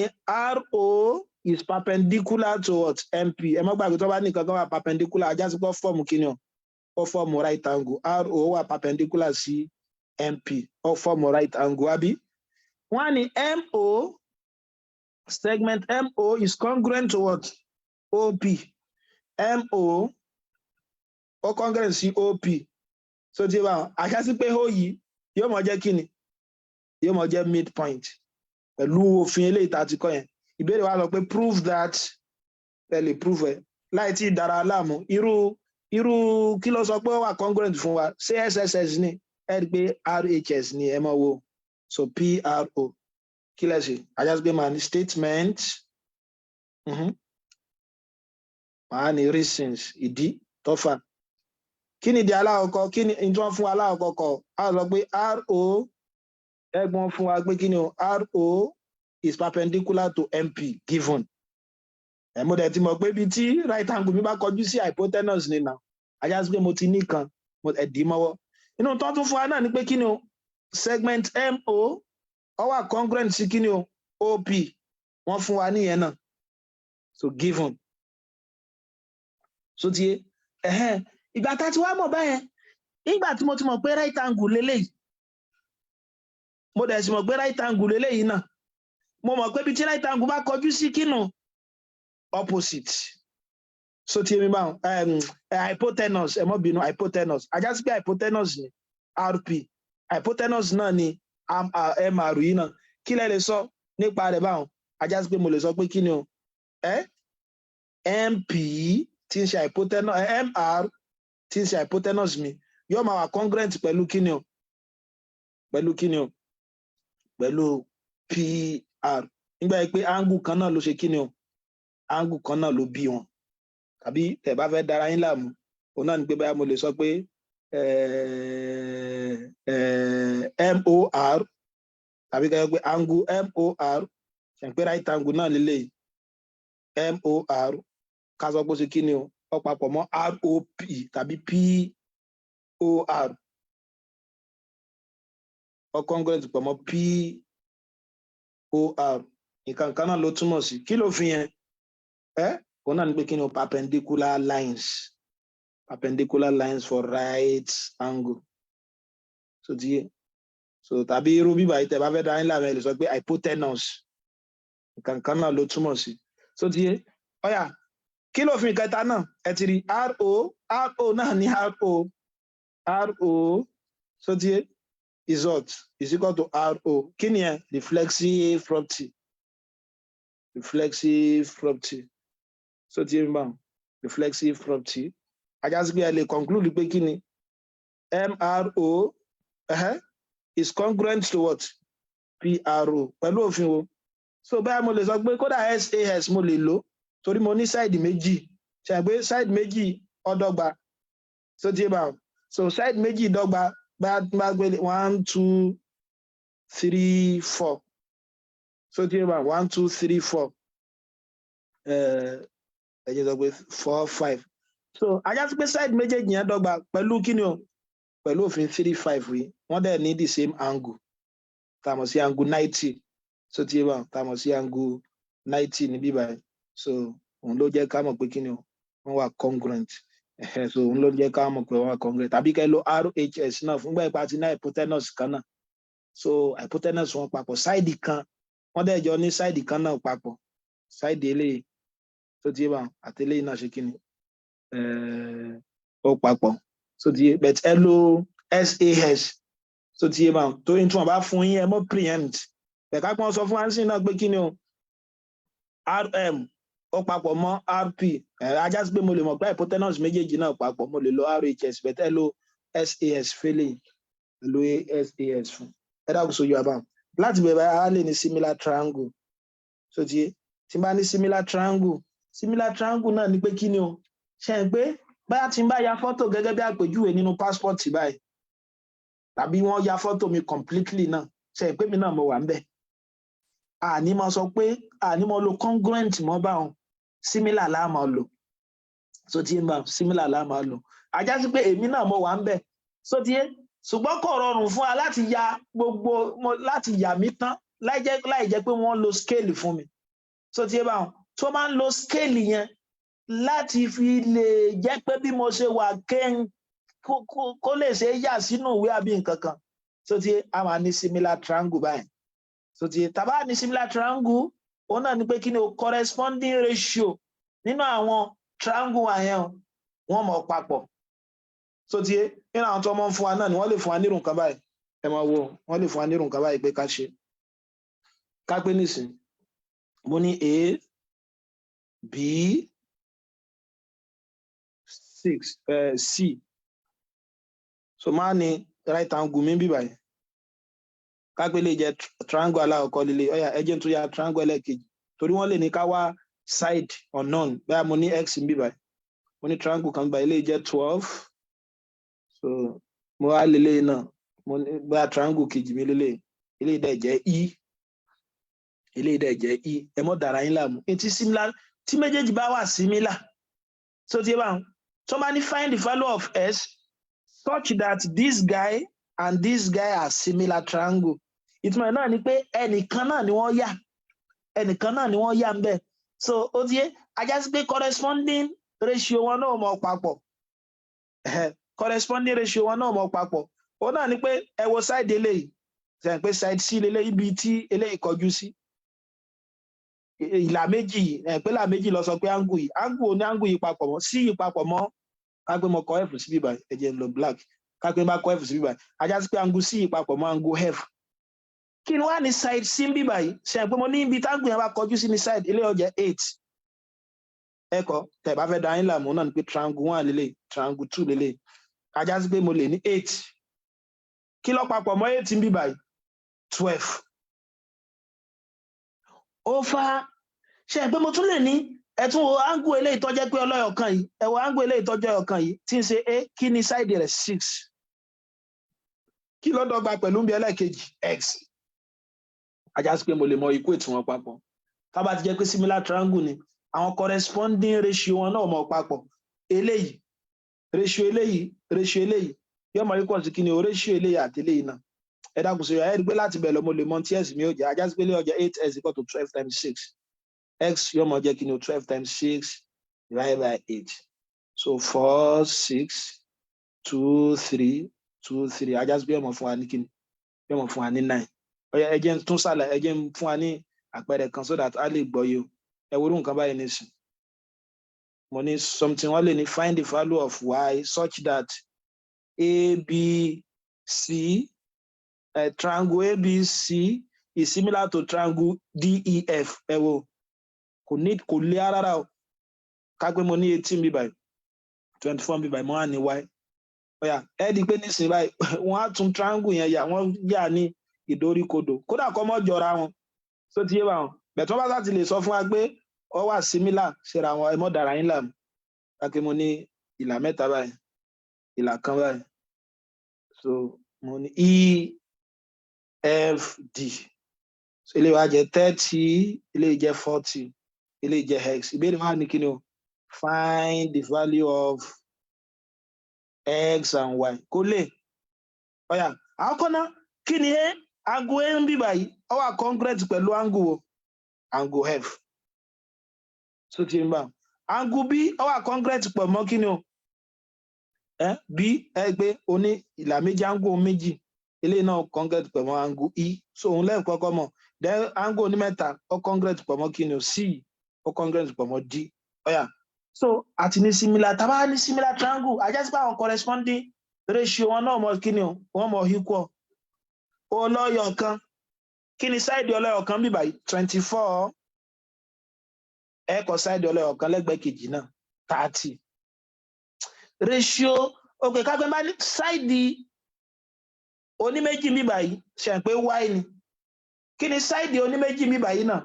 RO is perpendicular to what MP ẹ má gbàgbé tó bá ní nǹkan kan wà perpendicular ajá sí pé ó fọ́ọ̀mù kí ni o ó fọ́ọ̀mù right angle RO wà perpendicular sí MP ó fọ́ọ̀mù right angle àbí wọ́n á ní MO segment MO is congruent to what OP MO ó congruent sí OP so ti bá ajá sí pé ó yìí yóò mọ jẹ́ kí ni yóò mọ jẹ́ midpoint pẹ̀lú òfin eléyìí tá a ti kọ́ yẹn ìbéèrè wa sọ pé prove that ẹ lè prove ẹ láì tí dára láàmú irú kí ló sọ pé ó wà congruent fún wa ṣé SSS ni ẹ rí pé RHS ni ẹ mọ̀ wo so PRO kí lẹ ṣe ajásígbé máa ní statement máa ní reasons ìdí tó fà kí ni ìdí aláwọ̀kọ́ kí ni ìjọ fún aláwọ̀kọ́ a sọ pé RO ẹ̀gbọ́n fún wa pé kí ni o RO is perpendicular to MP given mo dẹ̀ ti mọ̀ pé ibi tí right angle mi bá kọjú sí hypotenuse ni náà ajá sí pé mo ti ní kan mo ẹ̀dí mọ́wọ́ inú tó tún fún wa náà ni pé kí ni o segment MO ó wà congruent sí kí ni o OP wọ́n fún wa níyẹn náà so given so ti ìgbà tá a ti wá mọ̀ báyẹn ìgbà tí mo ti mọ̀ pé right angle lélẹ́yìí mo dẹ̀ sì mọ̀ pé right angle lélẹ́yìí náà mo mọ̀ pé ibi tí right angle bá kọjú sí kínú opposite so ti mi báwọn hypotenuse ẹ mọ́ bínú hypotenuse ajá sí pé hypotenuse ni RP hypotenuse náà ni MR yìí náà kí lẹ lè sọ nípa rẹ̀ báwọn ajá sí pé mo lè sọ pé kí ni o MP tí ń ṣe hypotenuse MR tí ń ṣe hypotenuse mi yóò máa wà congruent pẹ̀lú kí ni o pẹ̀lú kí ni o pẹ̀lú PR nígbà yìí pé angle kan náà ló ṣe kí ni o angle kan náà ló bí wọn tàbí tẹ́ bá fẹ́ dára yín láàmú òun náà ni pé báyà mo lè sọ pé MOR tàbí kẹ́ pé angle MOR ṣe pé right angle náà lélẹ̀ MOR ká sọ pé ó ṣe kí ni o ó papọ̀ mọ́ ROP tàbí POR ó congruent pọ̀ mọ́ POR nǹkan kan náà ló túmọ̀ sí kí ló fi yẹn òun náà ni pé kí ni o perpendicular lines for right angle so ti yé so tàbí irú bíbá yìí tẹ́ bá fẹ́ dá yín láàmú ẹ lè sọ pé hypotenuse nǹkan kan náà ló túmọ̀ sí so ti yé ọ̀yà kí ló fi kẹta náà ẹ ti rí ro náà ní ro so ti yé is what is equal to ro kí ni ẹ reflexive property so ti yé mi báwọn reflexive property ajá sí pé ẹ lè conclude pé kí ni mro is congruent to what pro pẹ̀lú òfin wo so bẹ́ẹ̀ mo lè sọ pé kódà sas mo lè lò torí mo ní side méjì ṣe pé side méjì ó dọ́gba so ti bá so side méjì dọ́gba bá gbé 1 2 3 4 so ti bá 1 2 3 4 ẹ jẹ́ sọ pé 4 5 so ajá sí pé side méjèèjì yẹn dọ́gba pẹ̀lú kíni o pẹ̀lú òfin 3 5 yìí wọ́n dẹ̀ ní the same angle tá mọ̀ sí angle 90 so ti bá tá mọ̀ sí angle 90 ní bíbá so òun ló jẹ́ ká mọ̀ pé kíni o wọ́n wà congruent so òun ló jẹ́ ká mọ̀ pé wọ́n wà congruent tàbí kẹ́ lo RHS náà fúngbà ìpa ti ní hypotenuse kan náà so hypotenuse wọn papọ̀ side kan wọ́n dẹ̀ jọ ní side kan náà papọ̀ side eléyìí so ti bá àti eléyìí náà ṣe kíni ó papọ̀ so ti but ẹ lo SAS so ti bá tó ní tí wọ́n bá fún yín ẹ mọ́ preempt ẹ̀ka pọ́n sọ fún ansin náà pé kíni o RM ó papọ̀ mọ́ RP ajá sí pé mo lè mọ̀ pé hypotenuse méjèèjì náà papọ̀ mo lè lo RHS bẹ́tẹ̀ lo SAS fẹ́lẹ̀ lo SAS fún ẹ dákun sójú àbá láti bẹ̀rẹ̀ a lè ní similar triangle so tí bá ní similar triangle náà ni pé kí ni o ṣe ń pé báyà tí n bá ya fọ́tò gẹ́gẹ́ bí àpèjúwe nínú passport báyìí tàbí wọ́n ya fọ́tò mi completely náà ṣe ń pé mi náà mo wà ń bẹ̀ àní mo sọ pé àní mo lo congruent mọ́ báwọn similar la máa lò so tí ń bá similar la máa lò ajá sí pé èmi náà mo wà ń bẹ̀ so tí ṣùgbọ́n kò rọrùn fún wa láti ya láti yà mí tán láì jẹ́ pé wọ́n lo scale fún mi so tí báwọn tó máa ń lo scale yẹn láti fi lè jẹ́ pé bí mo ṣe wà kó lè ṣe yà sínú ìwé àbí nǹkan kan so tí a máa ní similar triangle báyìí so tí tàbá ní similar triangle òun náà ni pé kí ni o corresponding ratio nínú àwọn triangle àyẹn wọ́n mọ̀ papọ̀ so tí nínú àwọn tó mọ́ fún wa náà ni wọ́n lè fún wa nírun kan báyìí ẹ máa wo wọ́n lè fún wa nírun kan báyìí pé ká ṣe ká pé nísìn mo ní A B 6 C so máa ní right angle mi bí báyìí ká pé lè jẹ́ triangle alákọ̀ọ́kọ́ líle ọ̀yà ẹjẹ́ tó yá triangle ẹlẹ́ẹ̀kejì torí wọ́n lè ní ká wá side unknown bẹ́ẹ̀ mo ní x bí báyìí mo ní triangle kan báyìí lè jẹ́ 12 so mo wá lélẹ̀ náà mo ní bẹ́ẹ̀ triangle kejì mi lélẹ̀ eléyìí dẹ̀ jẹ́ E ẹ mọ́ dára yín láàmú etí similar tí méjèèjì bá wà similar so tí ẹ bá tó máa ní find the value of s such that this guy and this guy are similar triangle ìtumọ̀ náà ni pé ẹnìkan náà ni wọ́n yà ń bẹ̀ so ó ti yé ajá sí pé corresponding ratio wọn náà mọ̀ papọ̀ corresponding ratio wọn náà mọ̀ papọ̀ ó náà ni pé ẹ wo side eléyìí ṣe pé side C lélẹ̀ ibi tí eléyìí kọjú sí ìlà méjì pé ìlà méjì lọ sọ pé angle yìí papọ̀ mọ́ C yìí papọ̀ mọ́ ká pé mo kọ F sí bíbá ẹ jẹ́ n lo black ká pé bá kọ F sí bíbá ajá sí pé angle C yìí papọ̀ mọ́ angle F kí ni wá ní side C bíbá yìí ṣe pé mo ní ibi táǹgù yẹn bá kọjú sí ní side ilé ọjà 8 ẹ̀kọ́ tẹ̀ bá fẹ́ da yín láàmú náà ni pé triangle 1 lélẹ̀ triangle 2 lélẹ̀ ajá sí pé mo lè ní 8 kí ló papọ̀ mọ́ 8 bíbá yìí 12 over ṣe pé mo tún lè ní ẹ̀tún wo angle eléyìí tó jẹ́ pé ọlọ́yọ̀kan yìí ẹ wo angle eléyìí tó jẹ́ ọ̀kan yìí tí ń ṣe a kí ni side rẹ̀ 6 kí ló dọ́gba pẹ̀lú bí ẹlẹ́ẹ̀kejì x ajá sí pé mo lè mọ equate wọn papọ̀ tá bá ti jẹ́ pé similar triangle ni àwọn corresponding ratio wọn náà mọ̀ papọ̀ eléyìí ratio eléyìí yóò mọ̀ equal sí kí ni o ratio eléyìí àti eléyìí náà ẹ dákun sí ẹ rí pé láti bẹ̀rẹ̀ lọ mo lè mọ tí s mi ó jẹ́ ajá sí pé lé ọjà 8s equal to 12 times 6 x yóò mọ̀ jẹ́ kí ni o 12 times 6 divided by 8 so 4 6 2 3 2 3 ajá sí pé yóò mọ̀ fún wa ní kí ni yóò mọ̀ fún wa ní 9 ọ̀yà ẹ jẹ́ n tún ṣàlàyé ẹ jẹ́ n fún wa ní àpẹẹrẹ kan so that a lè gbọ́ yìí o ẹ wo irú nǹkan báyìí nísìn mo ní something wọ́n lè ní find the value of y such that ABC triangle ABC is similar to triangle DEF ẹ wo kò lé rárá o ká pé mo ní 18 bí báyìí 24 bí báyìí mo wà ní y ọ̀yà ẹ di pé nísìnyí báyìí wọ́n á tún triangle yẹn yà wọ́n yà ní ìdoríkodò kódà kọ́ mọ́ jọra wọn tó ti yé bá wọn bẹ̀tọ́ bá láti lè sọ fún wa pé ọ wà similar síra wọn ẹ mọ́ dára yín làm káàkiri mo ní ìlà mẹ́ta báyìí ìlà kan báyìí so mo ní EFD so ilé wa jẹ́ 30 ilé jẹ́ 40 ilé jẹ́ x ìbéèrè wa ní kíni o find the value of x and y kó lè ọ̀yà àkọ́kọ́ náà kí ni angle a ń bí báyìí ó wà congruent pẹ̀lú angle f so ti ń bá angle b ó wà congruent pọ̀ mọ́ kí ni o b ẹ gbé oní ìlà méjì angle méjì eléyìí náà congruent pọ̀ mọ́ angle e so òun lẹ́yìn kọ́kọ́ mọ̀ then angle onímẹ́ta ó congruent pọ̀ mọ́ kí ni o c ó congruent pọ̀ mọ́ d ọ̀yà so àti ní similar tá bá ní similar triangle ajá sí pé àwọn corresponding ratio wọn náà mọ̀ kí ni o wọ́n mọ̀ equal ọlọ́yọ̀ kan kí ni side ọlọ́yọ̀ kan bí báyìí 24 ẹ̀kọ́ side ọlọ́yọ̀ kan lẹ́gbẹ̀ẹ́ kejì náà 30 ratio ok kápẹ́ bá ní side oníméjì bí báyìí ṣe pé y ni kí ni side oníméjì bí báyìí náà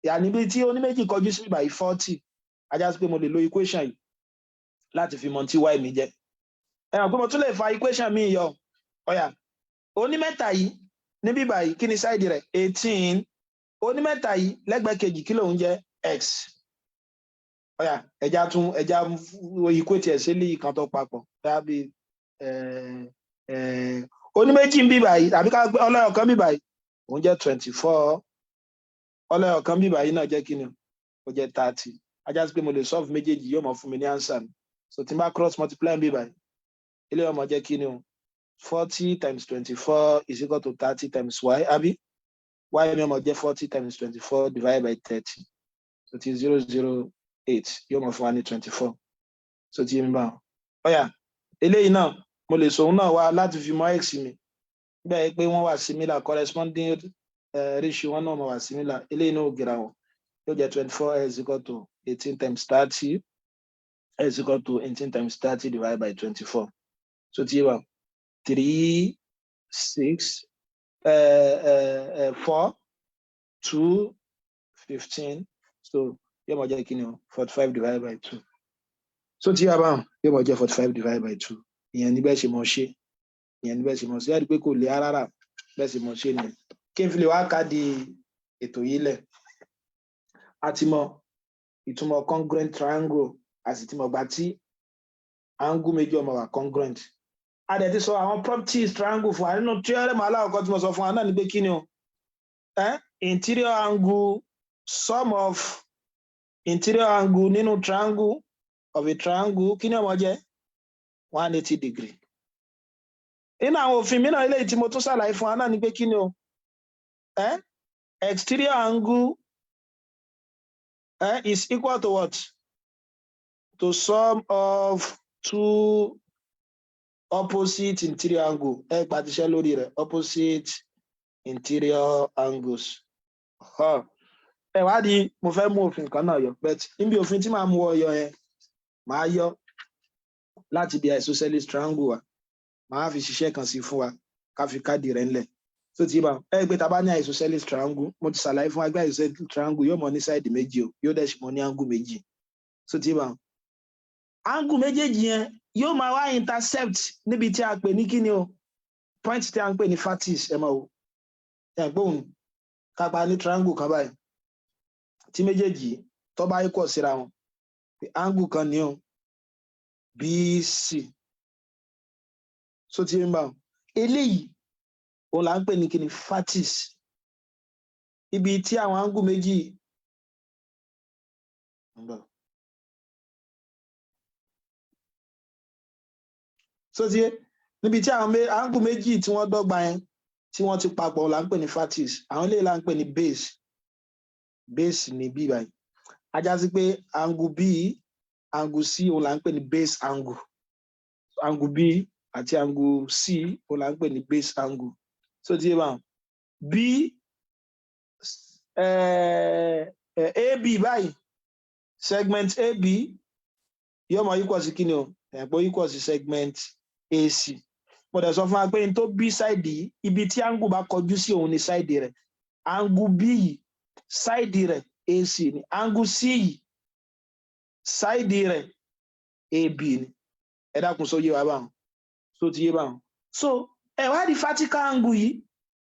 yà níbi tí oníméjì kọjú sí bí báyìí 40 ajá sí pé mo lè lo equation yìí láti fi mọ̀ tí y mi jẹ́ ẹ̀rọ pé mo tún lè fa equation mi yọ ọ̀yà onímẹ́ta yìí níbí báyìí kí ni side rẹ̀ 18 onímẹ́ta yìí lẹ́gbẹ̀ẹ́ kejì kí lòun jẹ́ x ọ̀yà ẹja equate ẹ̀ sí lè kan tó papọ̀ tàbí oníméjì ń bí báyìí tàbí ká gbé ọlọ́yọ̀ kan bí báyìí òun jẹ́ 24 ọlọ́yọ̀ kan bí báyìí náà jẹ́ kí ni ó jẹ́ 30 ajá sí pé mo lè solve méjèèjì yóò mọ̀ fún mi ní answer mi so tí n bá cross multiply bí báyìí ilé ọmọ jẹ́ kí ni o 40 times 24 is equal to 30 times y àbí y mi ọmọ jẹ́ 40 times 24 divided by 30 so ti 008 yóò mọ̀ fún wa ní 24 so ti yé mi báwọn ọ̀yà eléyìí náà mo lè sòun náà wá láti fi mọ̀ x mi bẹ́ẹ̀ pé wọ́n wà similar corresponding ratio wọn náà mọ̀ wà similar eléyìí náà ò gẹ̀rà wọn yóò jẹ́ 24 is equal to 18 times 30 is equal to 18 times 30 divided by 24 so ti yé báwọn 3 6 4 2 15 so yóò mọ̀ jẹ́ kí ni o 45 divided by 2 so tí a bá yóò mọ̀ jẹ́ 45 divided by 2 ìyẹn ní bẹ́ẹ̀ ṣe mọ̀ ṣe yàrá pé kò lè rárá bẹ́ẹ̀ ṣe mọ̀ ṣe ni kí n fi lè wá ká di ètò yìí lẹ̀ a ti mọ̀ ìtumọ̀ congruent triangle a sì ti mọ̀ gbà tí angle méjì ọmọ wà congruent a dẹ̀ ti sọ àwọn properties triangle fún wa nínú theorem aláwọ̀kọ́ tí mo sọ fún wa náà ni pé kí ni o interior angle sum of interior angle nínú triangle of a triangle kí ni ọmọ jẹ́ 180 degree nínú àwọn òfin mìíràn eléyìí tí mo tún ṣàlàyé fún wa náà ni pé kí ni o exterior angle is equal to what to sum of two opposite interior angle pàtíṣẹ́ lórí rẹ̀ opposite interior angles wá di mo fẹ́ mú òfin kan náà yọ but níbi òfin tí màá mú ọyọ yẹn màá yọ láti bí isosceles triangle wa màá fi ṣiṣẹ́ kan sí fún wa ká fi káàdì rẹ̀ ńlẹ̀ tó ti bá pé tá bá ní isosceles triangle mo ti ṣàlàyé fún wa pé isosceles triangle yóò mọ ní side méjì o yóò dẹ̀ sì mọ ní angle méjì tó ti bá angle méjèèjì yẹn yóò máa wá intercept níbi tí a pè ní kíni o point tí a ń pè ní facies ẹ máa wò ẹ gbóhùn kápá ní triangle kan báyìí tí méjèèjì tó bá equal síra wọn angle kan ní o BC so ti ń bá wọn eléyìí òun là ń pè ní kíni facies ibi tí àwọn angle méjì so ti níbi tí àwọn angle méjì tí wọ́n dọ́gba yẹn tí wọ́n ti papọ̀ là ń pè ní facies àwọn eléyìí là ń pè ní base ní b báyìí ajá sí pé angle b angle c òun là ń pè ní base angle b àti angle c òun là ń pè ní base angle so ti yé báwọn b ab báyìí segment ab yóò mọ equal sí kíni o ẹ̀pọ̀ equal sí segment ac mo dẹ̀ sọ fún wa pé n tó b side yìí ibi tí angle bá kọjú sí òun ni side rẹ̀ angle b yìí side rẹ̀ ac ni angle c yìí side rẹ̀ ab ni ẹ dákun sọ yé wa báwọn so ti yé báwọn so ẹ wá di vertical angle yìí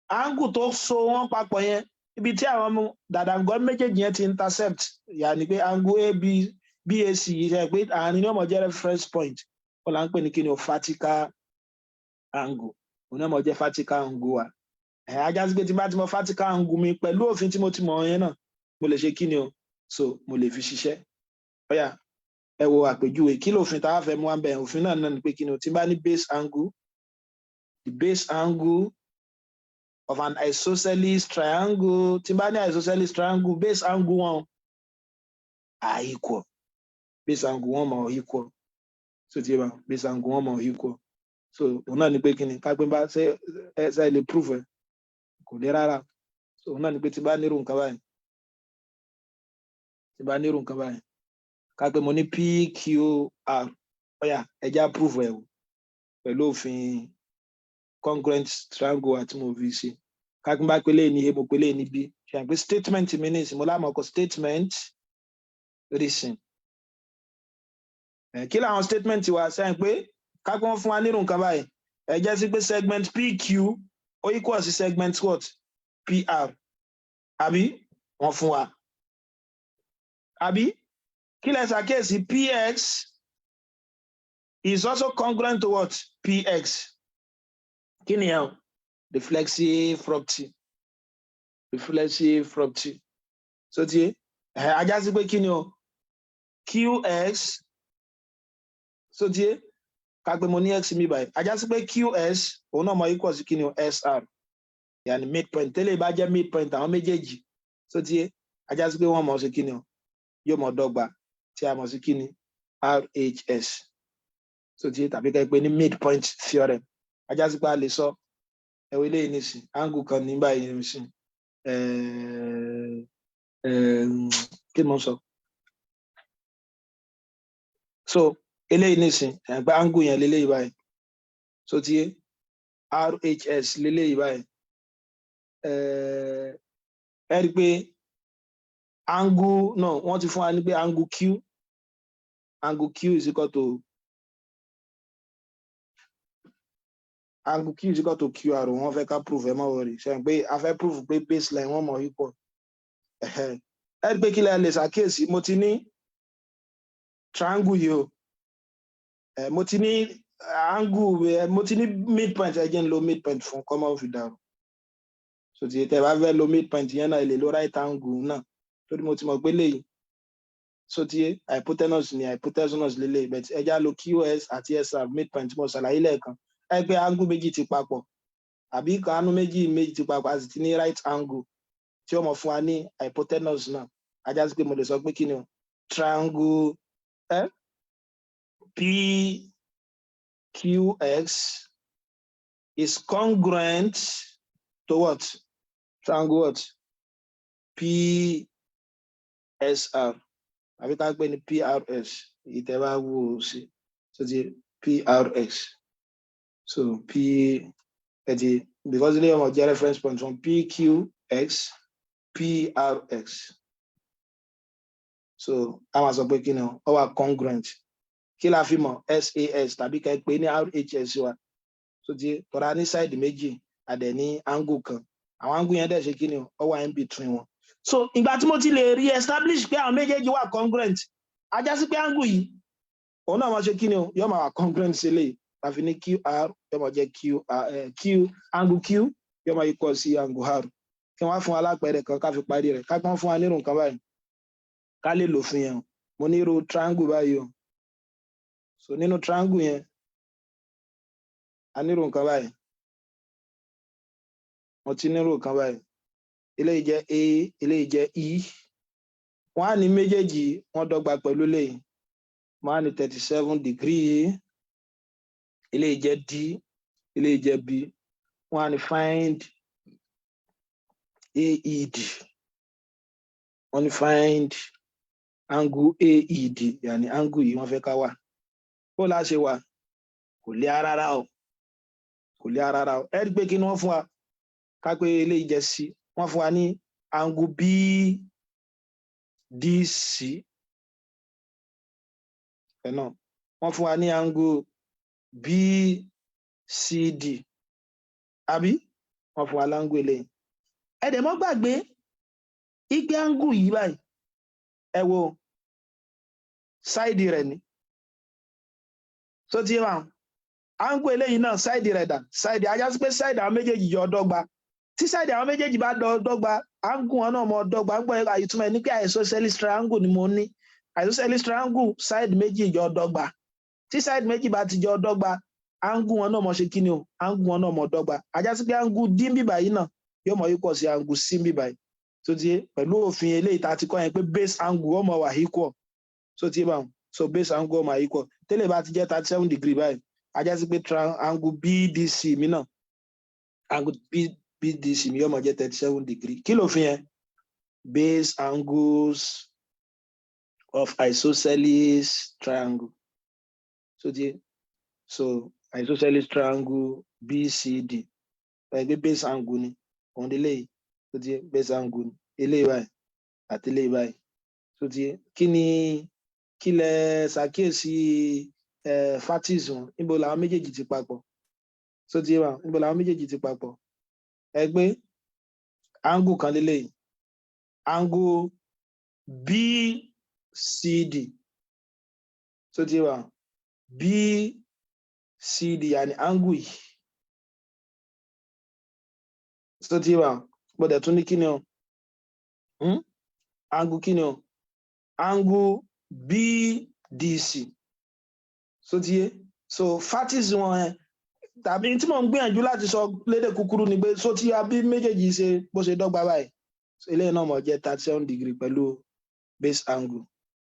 angle tó so wọ́n papọ̀ yẹn ibi tí àwọn ọmọ dàdàngọ́ méjèèjì yẹn ti intercept yà ni pé angle bac yìí ṣe pé àárín ní ọmọ jẹ́ reference point ó là ń pè ní kíni o vertical angle òun náà mọ̀ jẹ́ vertical angle wa ajá sí pé tí bá ti mọ vertical angle mi pẹ̀lú òfin tí mo ti mọ̀ yẹn náà mo lè ṣe kíni o so mo lè fi ṣiṣẹ́ ọ̀yà ẹ wo àpèjúwe kí lófin tá a fẹ́ mú wá bẹ̀ òfin náà náà ni pé kíni o tí bá ní base angle the base angle of an isosceles triangle tí bá ní isosceles triangle base angle wọn are equal base angle wọn mọ̀ equal so tí bá base angle wọn mọ̀ equal so òun náà ni pé kíni kápẹ́ bá ṣe lè prove ẹ kò lè rárá so òun náà ni pé tí bá nírú nǹkan báyìí kápẹ́ mo ní PQR ọ̀yà ẹja prove ẹ̀ pẹ̀lú òfin congruent triangle àti mo fi ṣe kápẹ́ bá pélé ní a mo pélé ní b ṣe àpé statement mi ní ìsìn mo lámọ̀ ọkọ̀ statement reason kí làwọn statement wa sẹ́yìn pé kápẹ́ wọ́n fún wa nírú nǹkan báyìí ẹ jẹ́ sí pé segment PQ ó equal sí segment what PR àbí wọ́n fún wa àbí kí lẹ ṣàkíyèsí PX is also congruent to what PX kí ni yẹn reflexive property so ti ajá sí pé kí ni o QX so ti kápẹ́ mo ní x mi báyìí ajá sí pé QS òun náà mọ equal sí kí ni o SR yàní midpoint tẹ́lẹ̀ bá jẹ́ midpoint àwọn méjèèjì so ti ajá sí pé wọ́n mọ̀ sí kí ni o yóò mọ̀ dọ́gba tí a mọ̀ sí kí ni RHS so ti tàbí ká pé ní midpoint theorem ajá sí pé a lè sọ ẹ̀wọ̀ eléyìí nísìn angle kan ní báyìí nísìn kí ni mo sọ so eléyìí nísìn ẹ̀gbá angle yẹn léléyìí báyìí so ti RHS léléyìí báyìí ẹ rí pé angle náà wọ́n ti fún wa ní pé angle Q is equal to QR wọ́n fẹ́ ká prove ẹ mọ́ wọ̀rí ṣe pé a fẹ́ prove pé baseline wọ́n mọ̀ equal ẹ rí pé kí lẹ lè ṣàkíyèsí mo ti ní triangle yìí o mo ti ní angle mo ti ní midpoint ẹ jẹ́ ń lo midpoint fún common of ìdàrú so ti tẹ bá fẹ́ lo midpoint yẹn náà lè lo right angle náà torí mo ti mọ̀ pé léyìí so ti hypotenuse ni hypotenuse lélẹ̀ but ẹja lo QS àti SR midpoint mo ṣàlàyé lẹ́ẹ̀kan ẹ pé angle méjì ti papọ̀ àbí kanu méjì ti papọ̀ a sì ti ní right angle tí ó mọ̀ fún wa ní hypotenuse náà ajá sí pé mo lè sọ pé kí ni o triangle PQX is congruent to what triangle what PSR àbí ká pè ní PRS ìtẹ́wá wò sí so ti PRX so because ilé ọmọ jẹ́ reference point from PQX PRX so a máa sọ pé kí ni ó wà congruent kí la fi mọ̀ SAS tàbí ká pè ní RHS wa so ti tọ́ra ní side méjì àdẹ̀ ní angle kan àwọn angle yẹn dẹ̀ ṣe kí ni ó wà in between wọn so ìgbà tí mo ti lè rí establish pé àwọn méjèèjì wà congruent ajá sí pé angle yìí òun náà máa ṣe kí ni yóò máa wà congruent sí eléyìí tàbí ní QR yóò máa jẹ́ angle Q yóò máa equal sí angle R kí wọ́n fún wa lápẹẹrẹ kan ká fi parí rẹ̀ ká gbọ́n fún wa nírú nǹkan báyìí ká lè lò fún yẹn mo ní irú triangle báyìí o so nínú triangle yẹn a nírú nǹkan báyìí wọ́n ti nírò kan báyìí eléyìí jẹ́ a eléyìí jẹ́ e wọ́n á ní méjèèjì wọ́n dọ́gba pẹ̀lú eléyìí wọ́n á ní 37 degree eléyìí jẹ́ d eléyìí jẹ́ b wọ́n á ní find AED wọ́n ní find angle AED yàní angle yìí wọ́n fẹ́ ká wà bó la ṣe wà kò lé rárá o kò lé rárá o ẹ rí pé kí ni wọ́n fún wa ká pé eléyìí jẹ́ c wọ́n fún wa ní angle BDC ẹ náà wọ́n fún wa ní angle BCD àbí wọ́n fún wa láńgù eléyìí ẹ dẹ̀ mọ́ gbàgbé igbe angle yìí báyìí ẹ wo sáìdì rẹ̀ ni tó ti wà angle eléyìí náà sáìdì rẹ̀ dà sáìdì ajá sí pé sáìdì àwọn méjèèjì yọ dọ́gba tí sáìdì àwọn méjèèjì bá dọ́gba angle wọn náà mọ dọ́gba ń gbọ́ àyètúmọ̀ ní pé isosceles triangle ni mo ní isosceles triangle sáìdì méjì yọ dọ́gba tí sáìdì méjì bá ti yọ dọ́gba angle wọn náà mọ ṣe kíni o angle wọn náà mọ dọ́gba ajá sí pé angle d ń bíbà yìí náà yóò mọ yípo sí angle c ń bíbà yìí tó ti yé pẹ̀lú òfin eléyìí tá a ti kọ́ yẹn pé base angle ó mọ wà equal tó ti yé báwọn so base angle ó mọ equal tẹ́lẹ̀ bá ti jẹ́ 37 degree báyìí ajá sí pé angle BDC mi náà angle BDC mi yóò mọ jẹ́ 37 degree kí ló fi yẹn base angles of isosceles triangle tó ti yé so isosceles triangle BCD ẹgbẹ́ base angle ni òun délé yìí tó ti base angle ni eléyìí báyìí àti eléyìí báyìí tó ti kí lẹ ṣàkíyèsí fatis wọn níbo làwọn méjèèjì ti papọ̀ tó ti wà níbo làwọn méjèèjì ti papọ̀ ẹgbẹ́ angle kan lélẹ̀ yìí angle BCD tó ti wà BCD yàní angle yìí tó ti wà gbọ́dọ̀ tún ní kíni o angle kíni o angle BDC so ti yé so fatis wọn tàbí tí mo ń gbìyànjú láti sọ lédè kúkúrú ni pé so tí a bí méjèèjì ṣe bó ṣe dọ́gba báyìí so eléyìí náà mọ̀ jẹ́ 37 degree pẹ̀lú base angle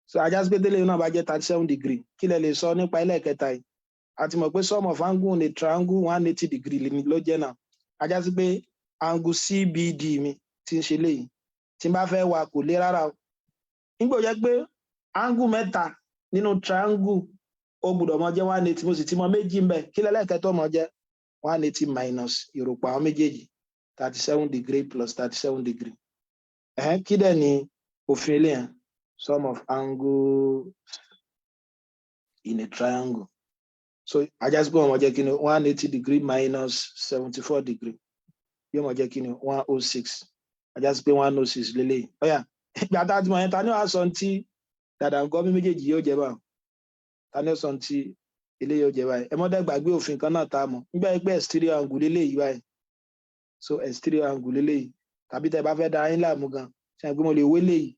so ajá sí pé tẹ́lẹ̀ náà bá jẹ́ 37 degree kí lẹ lè sọ nípa ẹlẹ́ẹ̀kẹta yìí a ti mọ̀ pé sum of angle in a triangle 180 degree ló jẹ́ náà ajá sí pé angle CBD mi ti ń ṣe léyìí tí n bá fẹ́ wá kò lé rárá o nígbà jẹ́ pé angle mẹ́ta nínú triangle ó gbọ́dọ̀ mọ jẹ́ 180 mo sì ti mọ méjì ń bẹ kí lẹ́lẹ́kẹ̀tọ́ mọ jẹ́ 180 minus ìròpọ̀ àwọn méjèèjì 37 degree plus 37 degree kí dẹ̀ ni òfin eléyàn sum of angle in a triangle so ajá sí pé wọ́n mọ jẹ́ kí ni 180 degree minus 74 degree yóò mọ jẹ́ kí ni 106 ajá sí pé 106 lélẹ́yìí ọ̀yà ìgbà tá a ti mọ̀ yẹn ta ni wàá sọ ti dàdà nǹkan bí méjèèjì yóò jẹ́ báwọn ta ni ó sọ ti ilé yóò jẹ́ báyìí ẹ mọ́ dẹ́ gbàgbé òfin kan náà tá a mọ̀ nígbà pé exterior angle lélẹ́yìí báyìí so exterior angle lélẹ́yìí tàbí tẹ́ bá fẹ́ da yín láàmú gan ṣe é pé mo lè wé léyìí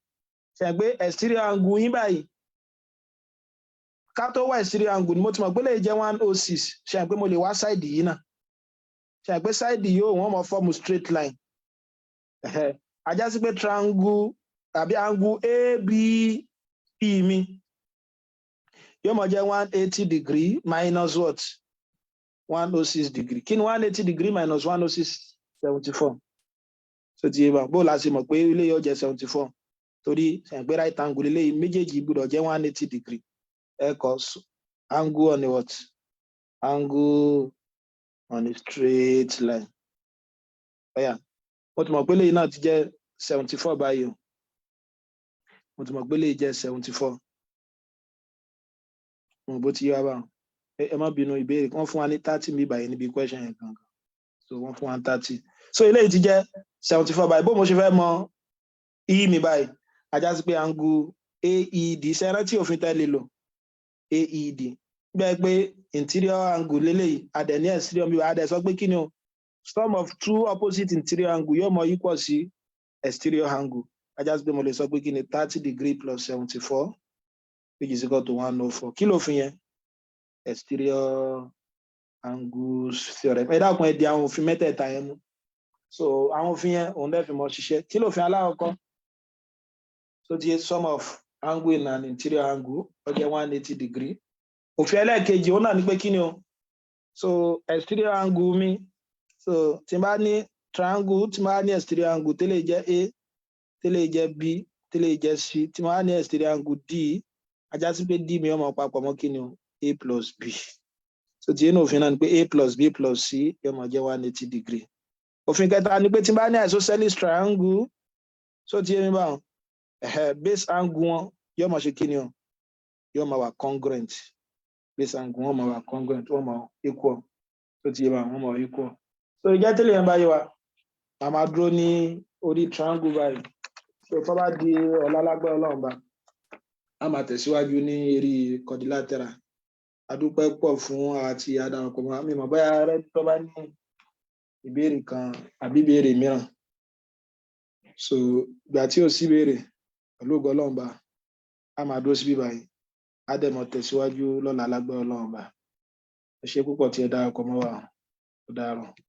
ṣe é pé exterior angle yín báyìí ká tó wá exterior angle ni mo ti mọ̀ pé lè jẹ́ 106 ṣe é pé mo lè wá side yìí náà ṣe é pé side yìí ó wọ́n mọ̀ form straight line ajá sí pé triangle tàbí angle ABP mi yóò mọ̀ jẹ́ 180 degree minus what 106 degree kí ni 180 degree minus 106 74 so ti yé bá bó la ṣe mọ̀ pé ilé yóò jẹ́ 74 torí ṣàǹpé right angle ilé méjèèjì gbọ́dọ̀ jẹ́ 180 degree kọ angle on a what angle on a straight line ọ̀yà mo ti mọ̀ pé ilé náà ti jẹ́ 74 báyìí o mo ti mọ̀ pé ilé jẹ́ 74 bó ti yá bá ẹ má bínú ìbéèrè wọ́n fún wa ní 30 mi báyìí níbi question yẹn gangan so wọ́n fún wa ní 30 so eléyìí ti jẹ́ 74 báyìí bó mo ṣe fẹ́ mọ e mi báyìí ajá sí pé angle AED ṣe rántí òfin tẹ́lẹ̀ lò AED bẹ́ẹ̀ pé interior angle lélẹ́yìí adẹ̀ ní exterior mi adẹ̀ sọ pé kí ni o sum of two opposite interior angle yóò mọ equal sí exterior angle ajá sí pé mo lè sọ pé kí ni 30 degree plus 74 which is equal to 104 kí ló fi yẹn exterior angles theorem ẹ dákun ẹ di àwọn òfin mẹ́tẹ̀ẹ̀ta yẹn mú so àwọn òfin yẹn òun dẹ̀ fi mọ́ ṣiṣẹ́ kí lófin aláwọ̀kọ́ so ti sum of angle in an interior angle ó jẹ́ 180 degree òfin ẹlẹ́ẹ̀kejì òun náà ní pé kí ni o so exterior angle mi so tí n bá ní triangle tí n bá ní exterior angle tẹ́lẹ̀ jẹ́ A tẹ́lẹ̀ jẹ́ B tẹ́lẹ̀ jẹ́ C tí n bá ní exterior angle D ajá sí pé D mi ó máa papọ̀ mọ́ kí ni o A plus B so ti inú òfin náà ni pé A plus B plus C yóò máa jẹ́ 180 degree òfin kẹta ni pé tí n bá ní isosceles triangle so ti yé mi báwọn base angle wọn yóò máa ṣe kí ni o yóò máa wà congruent base angle wọn máa wà congruent wọn máa equal so ti yé báwọn wọn máa equal so ìjẹ́ tẹ́lẹ̀ yẹn báyìí wa a máa dúró ní orí triangle báyìí so tó bá di ọ̀la lágbára Ọlọ́run bá a máa tẹ̀síwájú ní eré quadrilateral adúpẹ́ pọ̀ fún àti adarapọ̀ mọ́ mi mọ̀ bóyá rẹ tó bá ní ìbéèrè kan àbí ìbéèrè mìíràn so ìgbà tí ò sí ìbéèrè pẹ̀lú ògo Ọlọ́run bá a máa dúró síbí báyìí a dẹ̀ mọ̀ tẹ̀síwájú lọ́la lágbára Ọlọ́run bá ẹ ṣé púpọ̀ tí ẹ darapọ̀ mọ́ wa ó dàárọ̀.